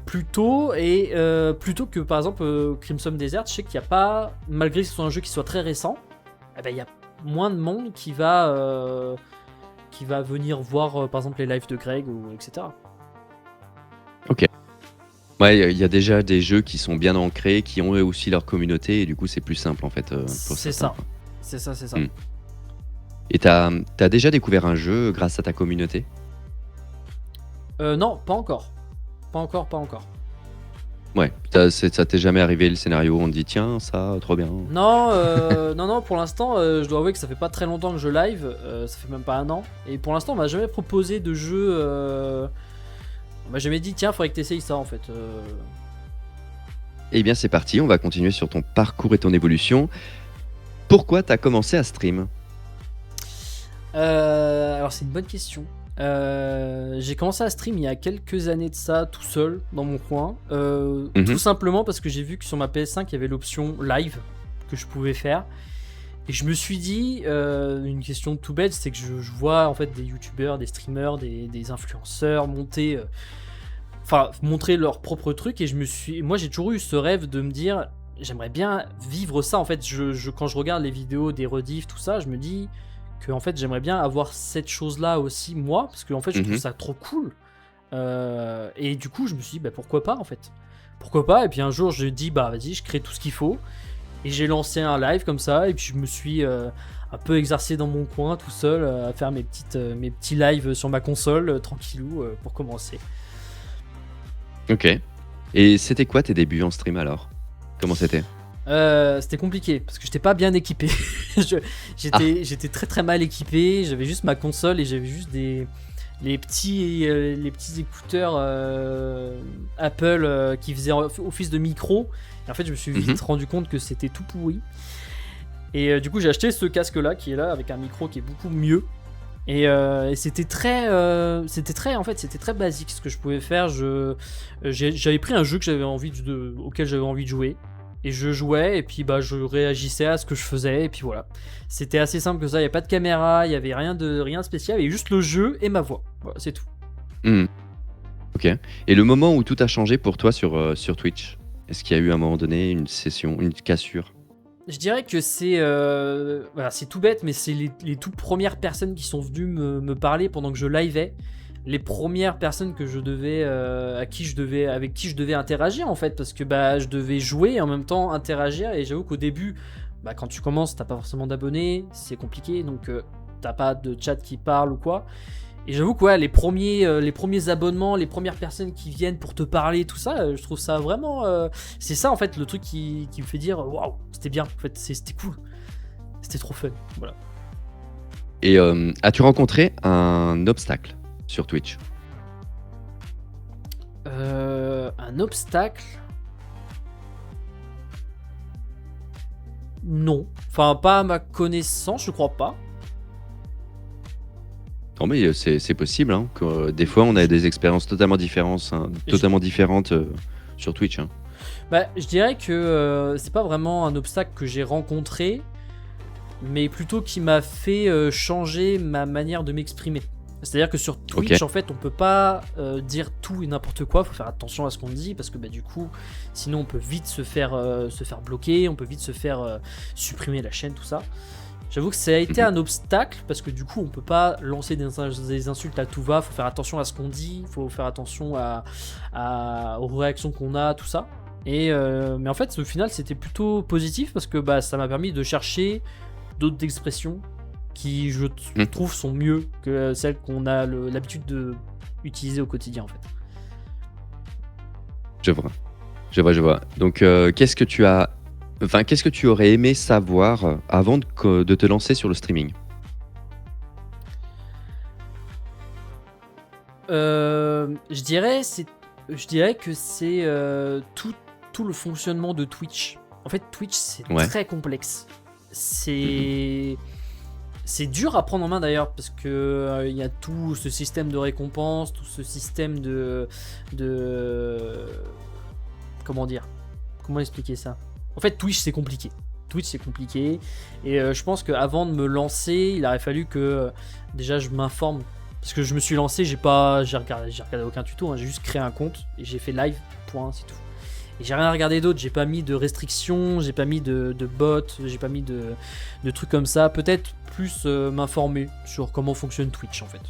plutôt que par exemple Crimson Desert. Je sais qu'il n'y a pas, malgré que ce soit un jeu qui soit très récent, il y a moins de monde qui va venir voir par exemple les lives de Greg ou etc. Ok. Ouais, il y a déjà des jeux qui sont bien ancrés, qui ont eux aussi leur communauté, et du coup c'est plus simple en fait. C'est ça. C'est ça. Et t'as déjà découvert un jeu grâce à ta communauté? Non, pas encore. Pas encore. Ouais, ça t'est jamais arrivé le scénario, on te dit tiens, ça, trop bien. Non, non, pour l'instant, je dois avouer que ça fait pas très longtemps que je live, ça fait même pas 1 an. Et pour l'instant, on m'a jamais proposé de jeu. On m'a jamais dit tiens, faudrait que t'essayes ça en fait. Eh bien c'est parti, on va continuer sur ton parcours et ton évolution. Pourquoi t'as commencé à stream? Alors c'est une bonne question. J'ai commencé à stream il y a quelques années de ça, tout seul, dans mon coin. Tout simplement parce que j'ai vu que sur ma PS5, il y avait l'option live que je pouvais faire. Et je me suis dit, une question tout bête, c'est que je vois en fait des youtubeurs, des streamers, des influenceurs montrer leurs propres trucs. Et moi j'ai toujours eu ce rêve de me dire, j'aimerais bien vivre ça en fait. Quand je regarde les vidéos des rediffs, tout ça, je me dis que en fait j'aimerais bien avoir cette chose là aussi moi, parce que en fait je trouve ça trop cool. Et du coup je me suis dit pourquoi pas en fait, pourquoi pas. Et puis un jour je dis vas-y, je crée tout ce qu'il faut et j'ai lancé un live comme ça. Et puis je me suis un peu exercé dans mon coin tout seul à faire mes petits lives sur ma console tranquillou pour commencer. Ok. Et c'était quoi tes débuts en stream alors? Comment c'était? C'était compliqué parce que j'étais pas bien équipé. J'étais très très mal équipé. J'avais juste ma console et j'avais juste les petits écouteurs Apple qui faisaient office de micro. Et en fait, je me suis vite rendu compte que c'était tout pourri. Et du coup, j'ai acheté ce casque là qui est là avec un micro qui est beaucoup mieux. Et c'était très, en fait, c'était très basique ce que je pouvais faire. J'avais pris un jeu auquel j'avais envie de jouer. Et je jouais, et puis bah, je réagissais à ce que je faisais, et puis voilà. C'était assez simple que ça, il n'y a pas de caméra, il n'y avait rien de spécial, il y avait juste le jeu et ma voix. Voilà, c'est tout. Hmm. Ok. Et le moment où tout a changé pour toi sur Twitch, est-ce qu'il y a eu à un moment donné une session, une cassure? Je dirais que voilà, c'est tout bête, mais c'est les toutes premières personnes qui sont venues me parler pendant que je liveais. Les premières personnes que je devais, avec qui je devais interagir en fait, parce que bah, je devais jouer et en même temps interagir. Et j'avoue qu'au début, bah, quand tu commences, t'as pas forcément d'abonnés, c'est compliqué, donc t'as pas de chat qui parle ou quoi. Et j'avoue que ouais, les premiers abonnements, les premières personnes qui viennent pour te parler, tout ça, je trouve ça vraiment. C'est ça en fait le truc qui me fait dire waouh, c'était bien, en fait, c'était cool, c'était trop fun. Voilà. Et as-tu rencontré un obstacle sur Twitch? Un obstacle? Non. Enfin, pas à ma connaissance, je crois pas. Non, mais c'est possible, hein, que, des fois on a des expériences totalement différentes sur Twitch. Hein. Bah, je dirais que c'est pas vraiment un obstacle que j'ai rencontré, mais plutôt qui m'a fait changer ma manière de m'exprimer. C'est-à-dire que sur Twitch, en fait, on peut pas dire tout et n'importe quoi. Faut faire attention à ce qu'on dit parce que bah, du coup, sinon on peut vite se faire bloquer, on peut vite se faire supprimer la chaîne, tout ça. J'avoue que ça a été un obstacle parce que du coup, on peut pas lancer des insultes à tout va. Faut faire attention à ce qu'on dit, faut faire attention aux réactions qu'on a, tout ça. Mais en fait, au final, c'était plutôt positif parce que bah, ça m'a permis de chercher d'autres expressions qui, je trouve, sont mieux que celles qu'on a l'habitude d'utiliser au quotidien, en fait. Je vois. Donc, qu'est-ce que tu aurais aimé savoir avant de te lancer sur le streaming? Je dirais que c'est tout le fonctionnement de Twitch. En fait, Twitch, c'est très complexe. C'est dur à prendre en main d'ailleurs parce que il y a tout ce système de récompense, tout ce système de comment dire, comment expliquer ça. En fait, Twitch c'est compliqué. Et je pense qu'avant de me lancer, il aurait fallu que déjà je m'informe parce que je me suis lancé, j'ai regardé aucun tuto, hein, j'ai juste créé un compte et j'ai fait live, point, c'est tout. Et j'ai rien regardé d'autre, j'ai pas mis de restrictions, j'ai pas mis de bots, j'ai pas mis de trucs comme ça. Peut-être plus m'informer sur comment fonctionne Twitch en fait.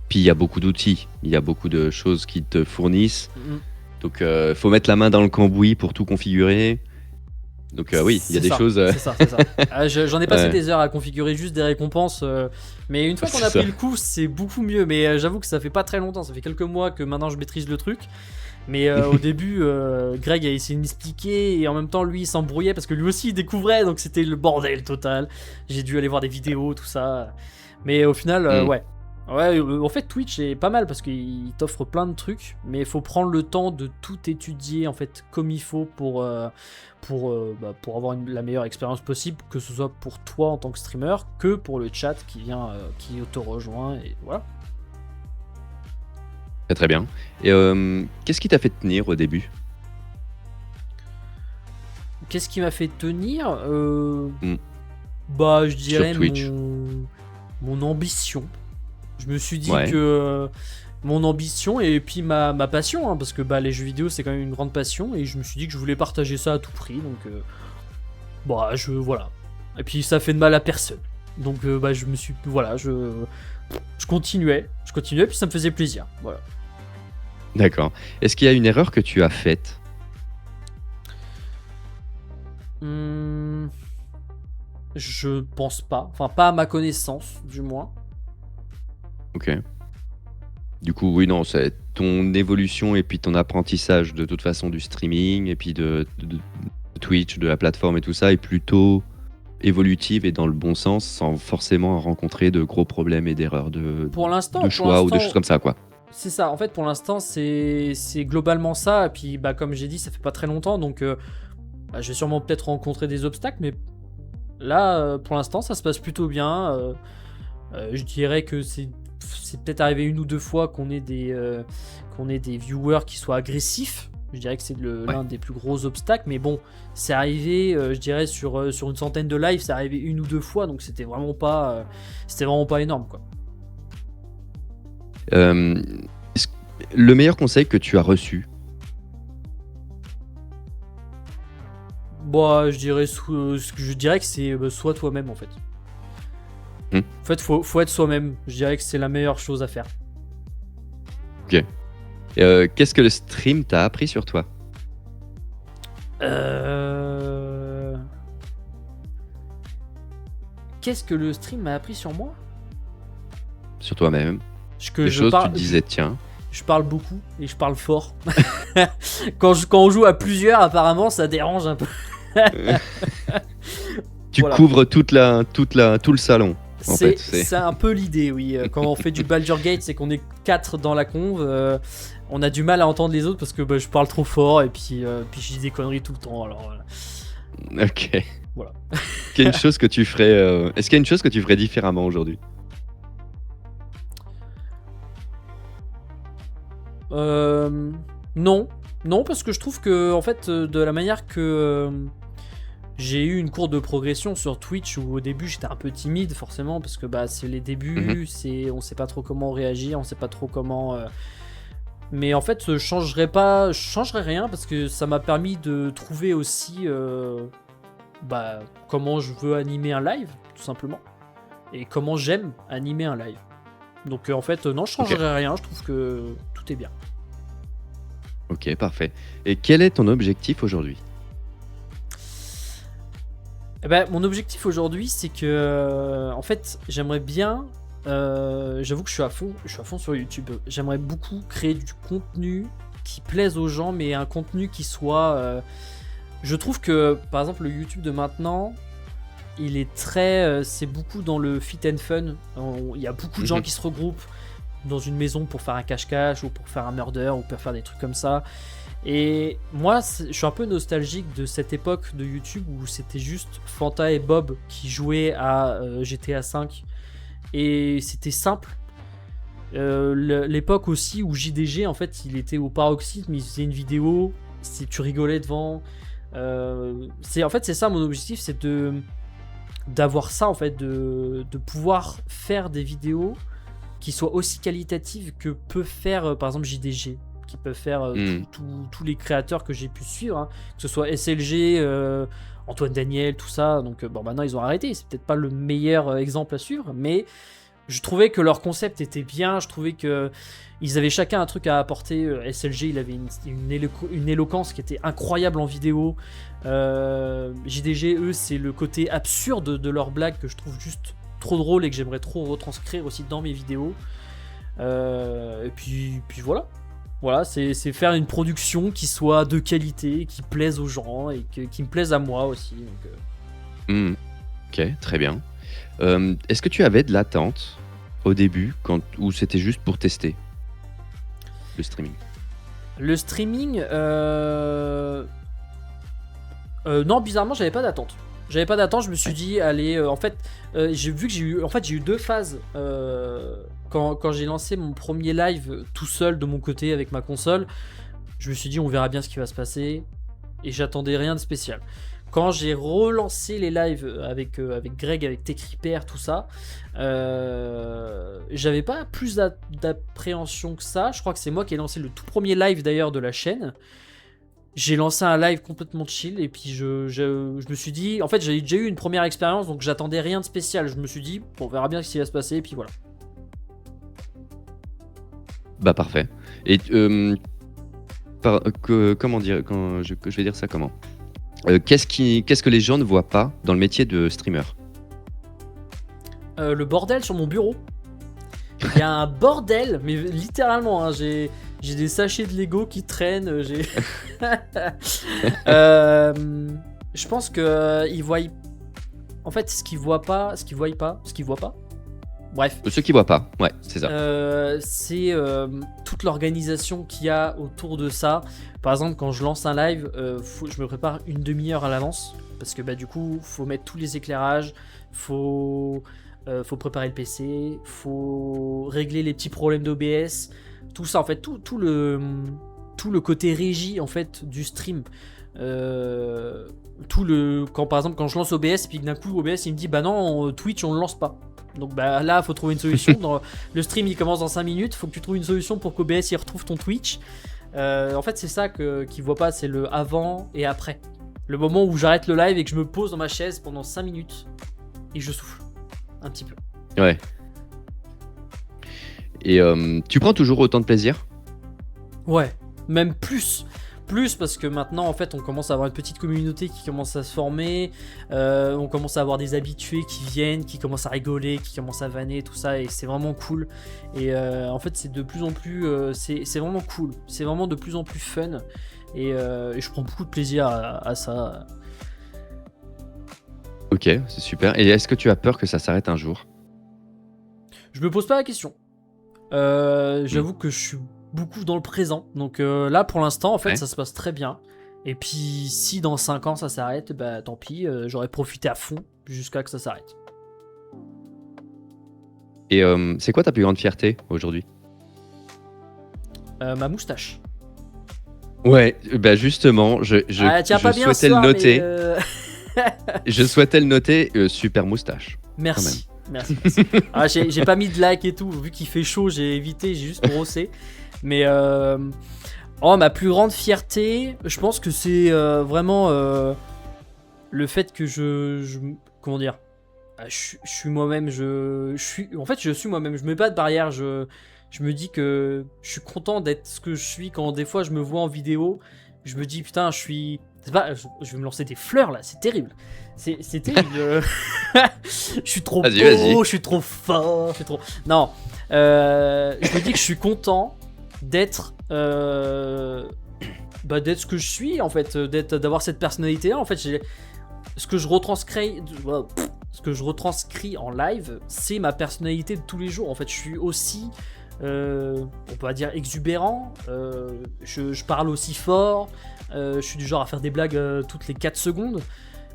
Puis il y a beaucoup d'outils, il y a beaucoup de choses qui te fournissent. Donc faut mettre la main dans le cambouis pour tout configurer. Donc oui, il y a des choses. C'est ça. J'en ai passé des heures à configurer juste des récompenses. Mais une fois qu'on a pris le coup, c'est beaucoup mieux. Mais j'avoue que ça fait pas très longtemps, ça fait quelques mois que maintenant je maîtrise le truc. Mais au début, Greg a essayé de m'expliquer et en même temps, lui, il s'embrouillait parce que lui aussi, il découvrait, donc c'était le bordel total. J'ai dû aller voir des vidéos, tout ça. Mais au final, ouais. Ouais, en fait, Twitch est pas mal parce qu'il t'offre plein de trucs, mais il faut prendre le temps de tout étudier en fait comme il faut pour avoir la meilleure expérience possible, que ce soit pour toi en tant que streamer, que pour le chat qui te rejoint et voilà. Très bien. Et qu'est-ce qui t'a fait tenir au début? Qu'est-ce qui m'a fait tenir Bah, je dirais mon ambition. Je me suis dit que mon ambition et puis ma passion, hein, parce que bah, les jeux vidéo c'est quand même une grande passion, et je me suis dit que je voulais partager ça à tout prix, donc voilà. Et puis ça fait de mal à personne, donc je continuais, puis ça me faisait plaisir, voilà. D'accord. Est-ce qu'il y a une erreur que tu as faite? Je pense pas, enfin pas à ma connaissance du moins. Ok. Du coup, oui, non, c'est ton évolution et puis ton apprentissage de toute façon du streaming et puis de Twitch, de la plateforme et tout ça est plutôt évolutive et dans le bon sens sans forcément rencontrer de gros problèmes et d'erreurs de choix ou de choses comme ça, quoi. C'est ça, en fait pour l'instant c'est globalement ça, et puis bah, comme j'ai dit ça fait pas très longtemps, donc je vais sûrement peut-être rencontrer des obstacles, mais là pour l'instant ça se passe plutôt bien. Je dirais que c'est peut-être arrivé une ou deux fois qu'on ait des viewers qui soient agressifs. Je dirais que c'est l'un des plus gros obstacles, mais bon, c'est arrivé, je dirais sur une centaine de lives, c'est arrivé une ou deux fois, donc c'était vraiment pas énorme, quoi. Le meilleur conseil que tu as reçu? Bon, je dirais que c'est sois toi-même en fait. En fait, faut être soi-même. Je dirais que c'est la meilleure chose à faire. Ok. Qu'est-ce que le stream t'a appris sur toi? Qu'est-ce que le stream m'a appris sur moi? Sur toi-même? Des choses tu te disais, tiens. Je parle beaucoup et je parle fort. Quand on joue à plusieurs, apparemment, ça dérange un peu. Tu Voilà. couvres tout le salon. C'est un peu l'idée, oui. Quand on fait du Baldur's Gate, c'est qu'on est 4 dans la conve. On a du mal à entendre les autres parce que je parle trop fort et puis je dis des conneries tout le temps. Alors, Ok. voilà. Est-ce qu'il y a une chose que tu ferais différemment aujourd'hui? Non, parce que je trouve que en fait, de la manière que j'ai eu une courbe de progression sur Twitch où au début j'étais un peu timide forcément parce que c'est les débuts, on sait pas trop comment réagir, on sait pas trop comment. Mais en fait, je changerais rien parce que ça m'a permis de trouver aussi comment je veux animer un live tout simplement et comment j'aime animer un live. Donc en fait, non, je changerais rien. Je trouve que tout est bien. Ok, parfait. Et quel est ton objectif aujourd'hui? Mon objectif aujourd'hui, c'est que en fait, j'aimerais bien. J'avoue que je suis à fond sur YouTube. J'aimerais beaucoup créer du contenu qui plaise aux gens, mais un contenu qui soit. Je trouve que, par exemple, le YouTube de maintenant, il est c'est beaucoup dans le fit and fun. Il y a beaucoup de gens qui se regroupent dans une maison pour faire un cache-cache ou pour faire un murder ou pour faire des trucs comme ça. Et moi, je suis un peu nostalgique de cette époque de YouTube où c'était juste Fanta et Bob qui jouaient à GTA V et c'était simple. L'époque aussi où JDG, en fait, il était au paroxysme, il faisait une vidéo, tu rigolais devant. C'est ça mon objectif, c'est d'avoir ça en fait, de pouvoir faire des vidéos qui soient aussi qualitatives que peut faire par exemple JDG, qui peuvent faire tous les créateurs que j'ai pu suivre, hein, que ce soit SLG, Antoine Daniel, tout ça. Donc maintenant ils ont arrêté, c'est peut-être pas le meilleur exemple à suivre, mais je trouvais que leur concept était bien, je trouvais que ils avaient chacun un truc à apporter. SLG, il avait une éloquence qui était incroyable en vidéo. JDG, eux, c'est le côté absurde de leurs blagues que je trouve juste trop drôle et que j'aimerais trop retranscrire aussi dans mes vidéos. Et puis voilà, c'est faire une production qui soit de qualité, qui plaise aux gens et qui me plaise à moi aussi. Donc, Ok, très bien. Est-ce que tu avais de l'attente au début ou c'était juste pour tester le streaming? Le streaming, non, bizarrement, j'avais pas d'attente. Je me suis dit, allez, en fait, j'ai vu que j'ai eu deux phases quand j'ai lancé mon premier live tout seul de mon côté avec ma console. Je me suis dit, on verra bien ce qui va se passer et j'attendais rien de spécial. Quand j'ai relancé les lives avec Greg, avec Techriper, tout ça, j'avais pas plus d'appréhension que ça. Je crois que c'est moi qui ai lancé le tout premier live d'ailleurs de la chaîne. J'ai lancé un live complètement chill et puis je me suis dit, en fait j'ai déjà eu une première expérience donc j'attendais rien de spécial. Je me suis dit, bon, on verra bien ce qui va se passer et puis voilà. Parfait. Et comment dire, je vais dire ça comment? Qu'est-ce que les gens ne voient pas dans le métier de streamer? Le bordel sur mon bureau. Il y a un bordel, mais littéralement, hein, j'ai des sachets de Lego qui traînent. Je pense que ils voient. En fait, ce qu'ils voient pas. Bref. Ceux qui voient pas, ouais, c'est ça. C'est toute l'organisation qu'il y a autour de ça. Par exemple, quand je lance un live, je me prépare une demi-heure à l'avance parce que du coup, faut mettre tous les éclairages, faut faut préparer le PC, faut régler les petits problèmes d'OBS, tout ça en fait, tout le côté régie en fait du stream. Quand par exemple quand je lance OBS puis que d'un coup OBS il me dit bah non Twitch on le lance pas. Donc bah là faut trouver une solution. Le stream il commence dans 5 minutes, faut que tu trouves une solution pour qu'OBS il retrouve ton Twitch. En fait c'est ça qu'ils voient pas, c'est le avant et après. Le moment où j'arrête le live et que je me pose dans ma chaise pendant 5 minutes et je souffle un petit peu. Ouais. Et tu prends toujours autant de plaisir? Ouais, même plus. Plus parce que maintenant en fait on commence à avoir une petite communauté qui commence à se former, on commence à avoir des habitués qui viennent, qui commencent à rigoler, qui commencent à vanner, tout ça, et c'est vraiment cool. Et en fait c'est de plus en plus, c'est vraiment cool, c'est vraiment de plus en plus fun, et je prends beaucoup de plaisir à ça. Ok, c'est super. Et est-ce que tu as peur que ça s'arrête un jour? Je me pose pas la question. J'avoue que je suis beaucoup dans le présent. Donc là, pour l'instant, en fait, ça se passe très bien. Et puis, si dans 5 ans ça s'arrête, bah tant pis, j'aurais profité à fond jusqu'à que ça s'arrête. Et c'est quoi ta plus grande fierté aujourd'hui? Ma moustache. Ouais, bah justement, je pas bien souhaitais soir, le noter. mais, Je souhaitais le noter, super moustache. Merci. J'ai pas mis de like et tout, vu qu'il fait chaud, j'ai évité, j'ai juste brossé. Mais ma plus grande fierté, je pense que c'est vraiment le fait que comment dire, je suis moi-même, je suis moi-même, je mets pas de barrière, je me dis que je suis content d'être ce que je suis. Quand des fois je me vois en vidéo, je me dis putain, je vais me lancer des fleurs là, c'est terrible. C'est terrible. Je suis trop beau, Vas-y. je suis trop fort, je suis trop... Non, je me dis que je suis content d'être d'être ce que je suis en fait, d'avoir cette personnalité là en fait. Ce que je retranscris en live, c'est ma personnalité de tous les jours en fait. Je suis aussi on peut dire exubérant, je parle aussi fort, je suis du genre à faire des blagues toutes les 4 secondes.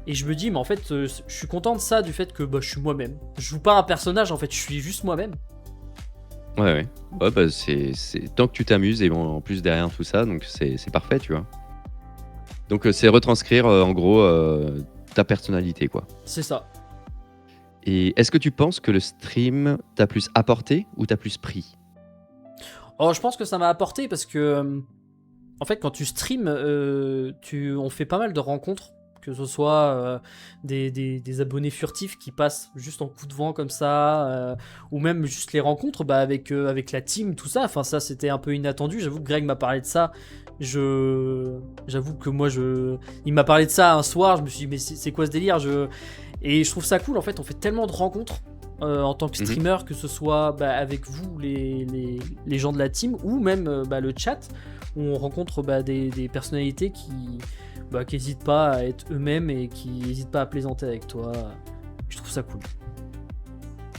Et je me dis, mais en fait, je suis content de ça, du fait que je suis moi-même. Je joue pas un personnage, en fait, je suis juste moi-même. Ouais, bah c'est tant que tu t'amuses, et en plus derrière tout ça, donc c'est parfait, tu vois. Donc c'est retranscrire en gros ta personnalité, quoi. C'est ça. Et est-ce que tu penses que le stream t'a plus apporté ou t'a plus pris? Oh, je pense que ça m'a apporté parce que, en fait, quand tu streams, on fait pas mal de rencontres. Que ce soit des abonnés furtifs qui passent juste en coup de vent comme ça, ou même juste les rencontres avec la team, tout ça. Enfin, ça, c'était un peu inattendu. J'avoue que Greg m'a parlé de ça. J'avoue que moi, il m'a parlé de ça un soir. Je me suis dit, mais c'est quoi ce délire? Et je trouve ça cool. En fait, on fait tellement de rencontres en tant que streamer, que ce soit avec vous, les gens de la team, ou même le chat, où on rencontre des personnalités qui n'hésitent pas à être eux-mêmes et qui n'hésitent pas à plaisanter avec toi. Je trouve ça cool.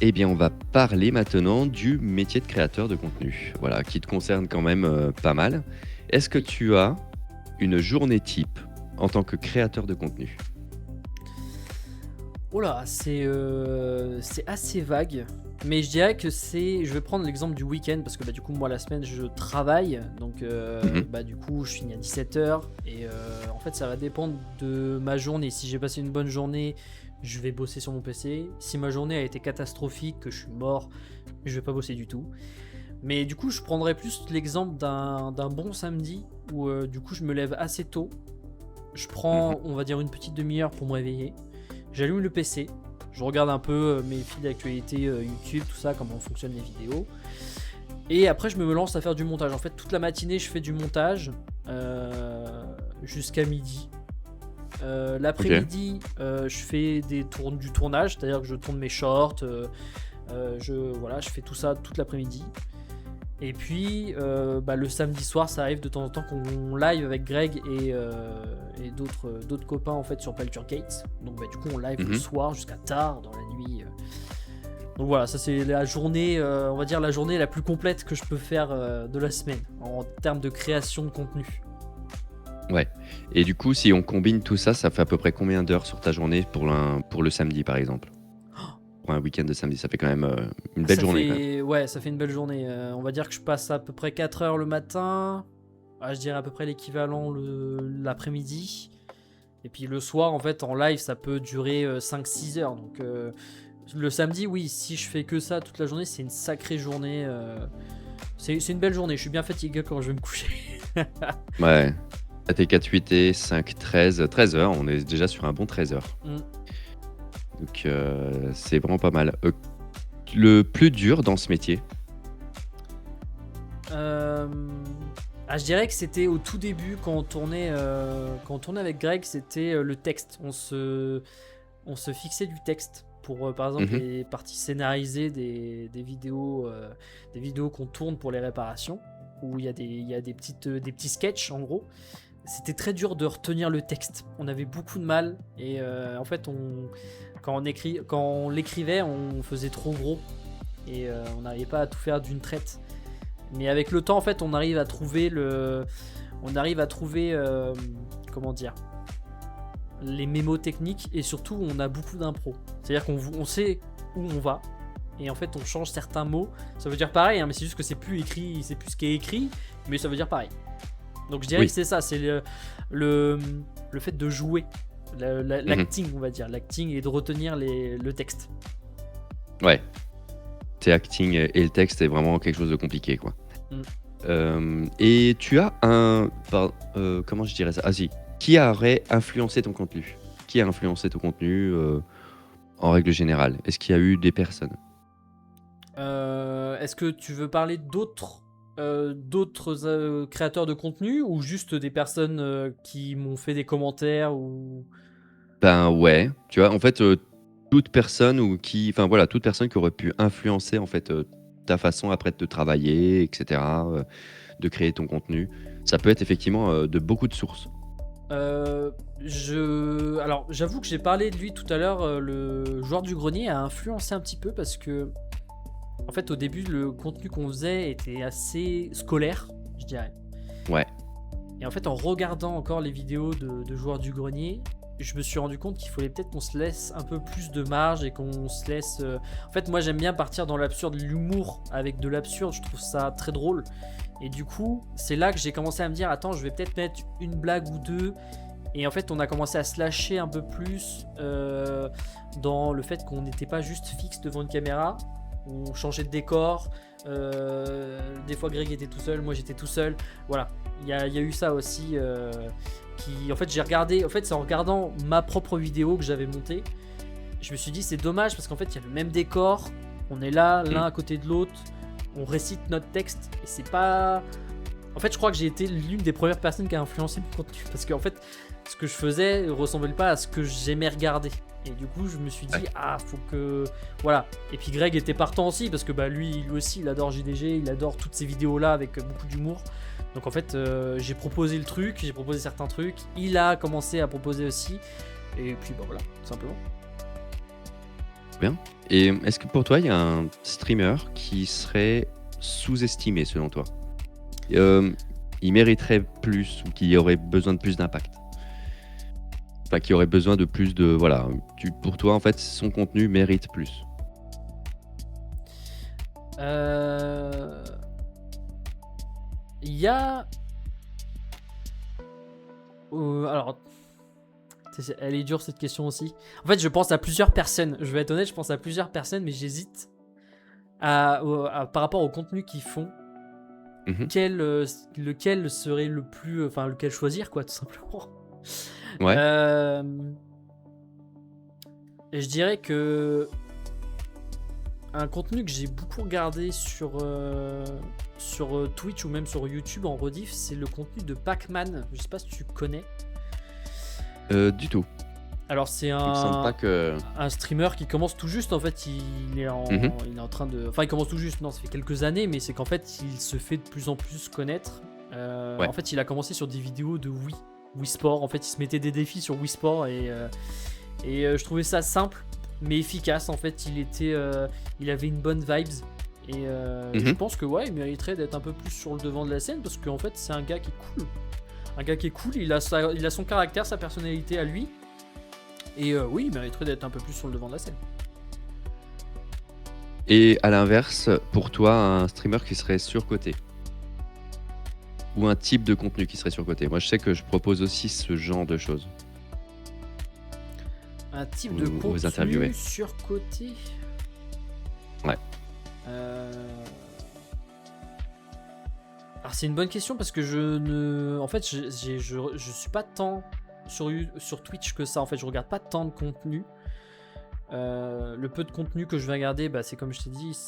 Eh bien, on va parler maintenant du métier de créateur de contenu, voilà, qui te concerne quand même pas mal. Est-ce que tu as une journée type en tant que créateur de contenu? Oh là, c'est assez vague, mais je dirais que je vais prendre l'exemple du week-end, parce que du coup moi la semaine je travaille, donc du coup je finis à 17h, et en fait ça va dépendre de ma journée. Si j'ai passé une bonne journée, je vais bosser sur mon PC. Si ma journée a été catastrophique, que je suis mort, je vais pas bosser du tout. Mais du coup je prendrais plus l'exemple d'un bon samedi, où du coup je me lève assez tôt. Je prends on va dire une petite demi-heure pour me réveiller. J'allume le PC, je regarde un peu mes fils d'actualité YouTube, tout ça, comment fonctionnent les vidéos. Et après, je me lance à faire du montage. En fait, toute la matinée, je fais du montage jusqu'à midi. L'après-midi, je fais du tournage, c'est-à-dire que je tourne mes shorts. Je fais tout ça toute l'après-midi. Et puis, le samedi soir, ça arrive de temps en temps qu'on live avec Greg et d'autres copains en fait sur Palture Gates. Donc du coup, on live le soir jusqu'à tard dans la nuit. Donc voilà, ça c'est la journée, on va dire la journée la plus complète que je peux faire de la semaine en termes de création de contenu. Ouais. Et du coup, si on combine tout ça, ça fait à peu près combien d'heures sur ta journée pour le samedi, par exemple? pour un week-end de samedi. Ça fait quand même une belle journée. Quand même. Ouais, ça fait une belle journée. On va dire que je passe à peu près 4 heures le matin. Je dirais à peu près l'équivalent l'après-midi. Et puis le soir, en fait, en live, ça peut durer 5-6 heures. Donc le samedi, oui, si je fais que ça toute la journée, c'est une sacrée journée. C'est une belle journée. Je suis bien fatigué quand je vais me coucher. Ouais. Ça t'es 4, 8 et 5, 13 heures. On est déjà sur un bon 13 heures. Donc c'est vraiment pas mal. Le plus dur dans ce métier? Je dirais que c'était au tout début quand on tournait avec Greg, c'était le texte. On se fixait du texte pour par exemple les parties scénarisées des vidéos qu'on tourne pour les réparations, où il y a des petits sketchs en gros. C'était très dur de retenir le texte. On avait beaucoup de mal et en fait quand on l'écrivait, on faisait trop gros et on n'arrivait pas à tout faire d'une traite. Mais avec le temps, en fait, on arrive à trouver comment dire, les mémos techniques et surtout, on a beaucoup d'impro. C'est-à-dire qu'on sait où on va et en fait, on change certains mots. Ça veut dire pareil, hein, mais c'est juste que c'est plus écrit, c'est plus ce qui est écrit, mais ça veut dire pareil. Donc je dirais que c'est ça, c'est le fait de jouer, l'acting, on va dire, l'acting et de retenir le texte. Ouais. C'est acting et le texte est vraiment quelque chose de compliqué, quoi. Et tu as comment je dirais ça? Ah si, qui aurait influencé ton contenu? Qui a influencé ton contenu en règle générale? Est-ce qu'il y a eu des personnes? Est-ce que tu veux parler d'autres créateurs de contenu ou juste des personnes qui m'ont fait des commentaires ou... Ben ouais, tu vois, en fait, toute personne toute personne qui aurait pu influencer en fait ta façon après de travailler, etc., de créer ton contenu. Ça peut être effectivement de beaucoup de sources. Alors, j'avoue que j'ai parlé de lui tout à l'heure. Le joueur du grenier a influencé un petit peu parce que, en fait, au début, le contenu qu'on faisait était assez scolaire, je dirais. Ouais. Et en fait, en regardant encore les vidéos de joueurs du grenier, je me suis rendu compte qu'il fallait peut-être qu'on se laisse un peu plus de marge et qu'on se laisse... En fait, moi, j'aime bien partir dans l'absurde, l'humour avec de l'absurde. Je trouve ça très drôle. Et du coup, c'est là que j'ai commencé à me dire, attends, je vais peut-être mettre une blague ou deux. Et en fait, on a commencé à se lâcher un peu plus dans le fait qu'on n'était pas juste fixe devant une caméra. On changeait de décor. Des fois, Greg était tout seul, moi j'étais tout seul. Voilà, il y a eu ça aussi. En fait, j'ai regardé. En fait, c'est en regardant ma propre vidéo que j'avais montée. Je me suis dit, c'est dommage parce qu'en fait, il y a le même décor. On est là, l'un à côté de l'autre. On récite notre texte. Et c'est pas. En fait, je crois que j'ai été l'une des premières personnes qui a influencé mon contenu. Parce qu'en fait, ce que je faisais ne ressemblait pas à ce que j'aimais regarder. Et du coup, je me suis dit, faut que. Voilà. Et puis Greg était partant aussi, parce que lui aussi, il adore JDG, il adore toutes ces vidéos-là avec beaucoup d'humour. Donc en fait, j'ai proposé le truc, j'ai proposé certains trucs. Il a commencé à proposer aussi. Et puis, voilà, tout simplement. Bien. Et est-ce que pour toi, il y a un streamer qui serait sous-estimé selon toi? Il mériterait plus ou qui aurait besoin de plus d'impact? Enfin, qui aurait besoin de plus de... Voilà, pour toi, en fait, son contenu mérite plus. Il y a... alors... Elle est dure cette question aussi. En fait, je pense à plusieurs personnes. Je vais être honnête, je pense à plusieurs personnes, mais j'hésite par rapport au contenu qu'ils font. Lequel serait le plus... Enfin, lequel choisir, quoi, tout simplement. Ouais. Et je dirais que un contenu que j'ai beaucoup regardé sur Twitch ou même sur YouTube en rediff, c'est le contenu de Pac-Man. Je sais pas si tu connais. Du tout. Alors c'est un streamer qui commence tout juste. En fait, il est en train de... Enfin, il commence tout juste. Non, ça fait quelques années, mais c'est qu'en fait, il se fait de plus en plus connaître. En fait, il a commencé sur des vidéos de Wii Sport. En fait, il se mettait des défis sur Wii Sport et je trouvais ça simple mais efficace. En fait, il avait une bonne vibes et je pense que il mériterait d'être un peu plus sur le devant de la scène parce qu'en fait, c'est un gars qui est cool. Il a son caractère, sa personnalité à lui et il mériterait d'être un peu plus sur le devant de la scène. Et à l'inverse, pour toi, un streamer qui serait surcoté ou un type de contenu qui serait surcoté. Moi, je sais que je propose aussi ce genre de choses Un type de aux interviewés. contenu surcoté. Ouais. Euh, Alors c'est une bonne question parce que en fait, je suis pas tant sur Twitch que ça. En fait, je regarde pas tant de contenu. Le peu de contenu que je vais regarder, bah, c'est comme je t'ai dit,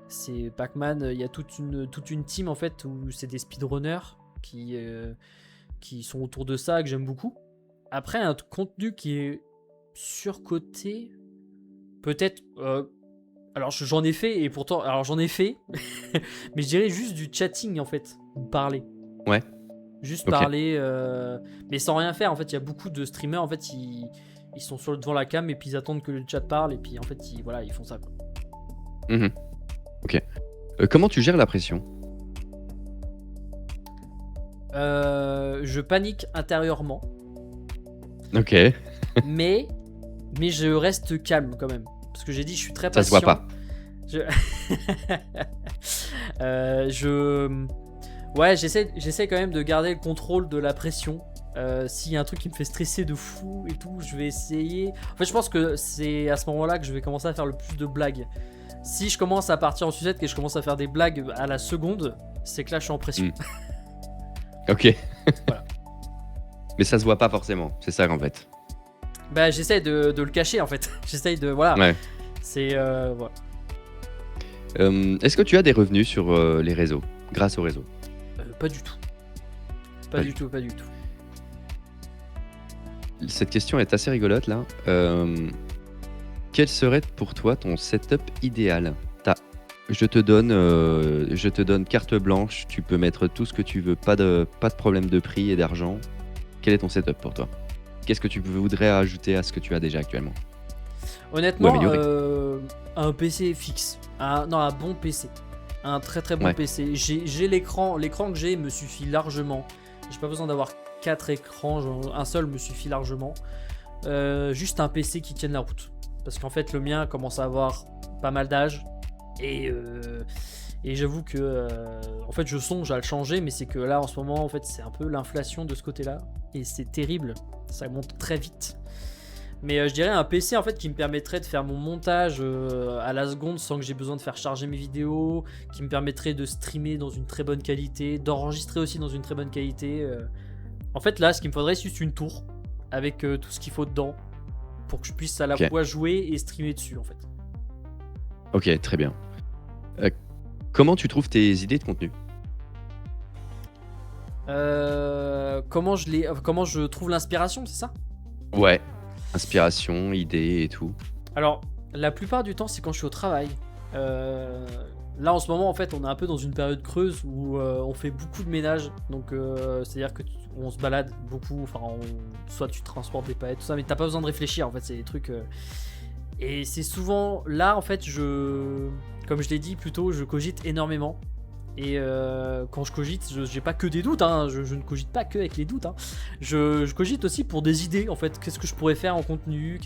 c'est Pac-Man. Il y a toute une team en fait où c'est des speedrunners qui sont autour de ça, que j'aime beaucoup. Après, un contenu qui est surcoté, peut-être. Alors j'en ai fait et pourtant, alors j'en ai fait, mais je dirais juste du chatting en fait, parler. Ouais. Juste Ok. parler, mais sans rien faire. En fait, il y a beaucoup de streamers en fait, ils sont devant la cam et puis ils attendent que le chat parle et puis en fait, voilà, ils font ça quoi. Mhm. Ok. Comment tu gères la pression? Je panique intérieurement, Ok. mais je reste calme quand même. Parce que j'ai dit, je suis très Ça se patient. voit pas. Ouais, j'essaie quand même de garder le contrôle de la pression. S'il y a un truc qui me fait stresser de fou et tout, je vais essayer. En fait, je pense que c'est à ce moment-là que je vais commencer à faire le plus de blagues. Si je commence à partir en sucette et que je commence à faire des blagues à la seconde, c'est que là, je suis en pression. Ok. Voilà. Mais ça se voit pas forcément. C'est ça en fait. Bah, j'essaie de le cacher en fait. J'essaie de. Voilà. Ouais. C'est. Voilà. Est-ce que tu as des revenus sur les réseaux, grâce aux réseaux? Pas du tout. Pas du tout. Cette question est assez rigolote là. Quel serait pour toi ton setup idéal? Je te donne carte blanche, tu peux mettre tout ce que tu veux, pas de problème de prix et d'argent. Quel est ton setup pour toi? Qu'est-ce que tu voudrais ajouter à ce que tu as déjà actuellement? Honnêtement, Ou améliorer. un PC fixe. Un bon PC. Un très très bon Ouais. PC. J'ai l'écran que j'ai me suffit largement. J'ai pas besoin d'avoir 4 écrans, un seul me suffit largement. Juste un PC qui tienne la route. Parce qu'en fait, le mien commence à avoir pas mal d'âge. Et j'avoue que en fait, je songe à le changer, mais c'est que là, en ce moment, en fait, c'est un peu l'inflation de ce côté-là. Et c'est terrible. Ça monte très vite. Mais je dirais un PC en fait qui me permettrait de faire mon montage à la seconde sans que j'ai besoin de faire charger mes vidéos, qui me permettrait de streamer dans une très bonne qualité, d'enregistrer aussi dans une très bonne qualité. En fait là, ce qu'il me faudrait, c'est juste une tour avec tout ce qu'il faut dedans pour que je puisse à la Ok. fois jouer et streamer dessus en fait. Ok, très bien. Comment tu trouves tes idées de contenu? Comment je trouve l'inspiration, c'est ça? Ouais. Inspiration, idées et tout. Alors, la plupart du temps, c'est quand je suis au travail. Là, en ce moment, en fait, on est un peu dans une période creuse où on fait beaucoup de ménage. Donc, c'est-à-dire que on se balade beaucoup. Enfin, soit tu transportes des palettes, tout ça, mais t'as pas besoin de réfléchir. En fait, c'est des trucs. Et c'est souvent là, en fait, comme je l'ai dit plus tôt, je cogite énormément. Et quand je cogite, j'ai pas que des doutes, hein. Je ne cogite pas que avec les doutes, hein. Je cogite aussi pour des idées, en fait. Qu'est-ce que je pourrais faire en contenu?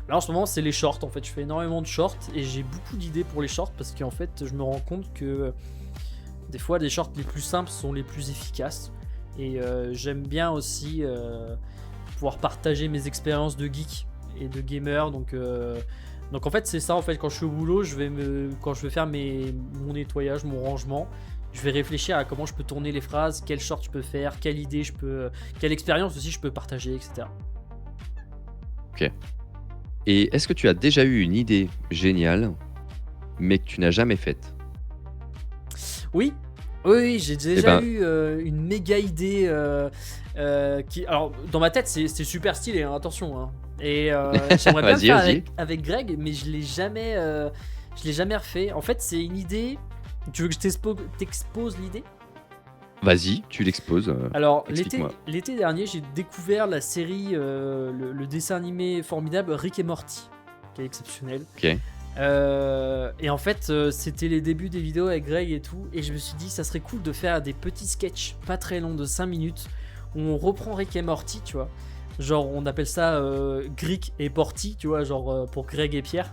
Là, en ce moment, c'est les shorts, en fait. Je fais énormément de shorts et j'ai beaucoup d'idées pour les shorts parce qu'en fait, je me rends compte que des fois, les shorts les plus simples sont les plus efficaces. Et j'aime bien aussi pouvoir partager mes expériences de geek et de gamer. Donc en fait c'est ça, en fait quand je suis au boulot, quand je vais faire mon nettoyage, mon rangement, je vais réfléchir à comment je peux tourner les phrases, quel short je peux faire, quelle idée quelle expérience aussi je peux partager, etc. Ok. Et est-ce que tu as déjà eu une idée géniale, mais que tu n'as jamais faite? Oui, j'ai déjà ben- eu une méga idée alors dans ma tête c'est super stylé, hein, attention, hein. Et j'aimerais bien le Vas-y, faire vas-y. avec Greg, mais je l'ai jamais refait. En fait, c'est une idée. Tu veux que je t'expose l'idée? Vas-y, tu l'exposes. Alors, Explique-moi. l'été dernier, j'ai découvert la série, le dessin animé formidable Rick et Morty, qui est exceptionnel. Ok. Et en fait, c'était les débuts des vidéos avec Greg et tout. Et je me suis dit, ça serait cool de faire des petits sketchs pas très longs de 5 minutes où on reprend Rick et Morty, tu vois. Genre, on appelle ça Grick et Porty, tu vois, genre pour Greg et Pierre.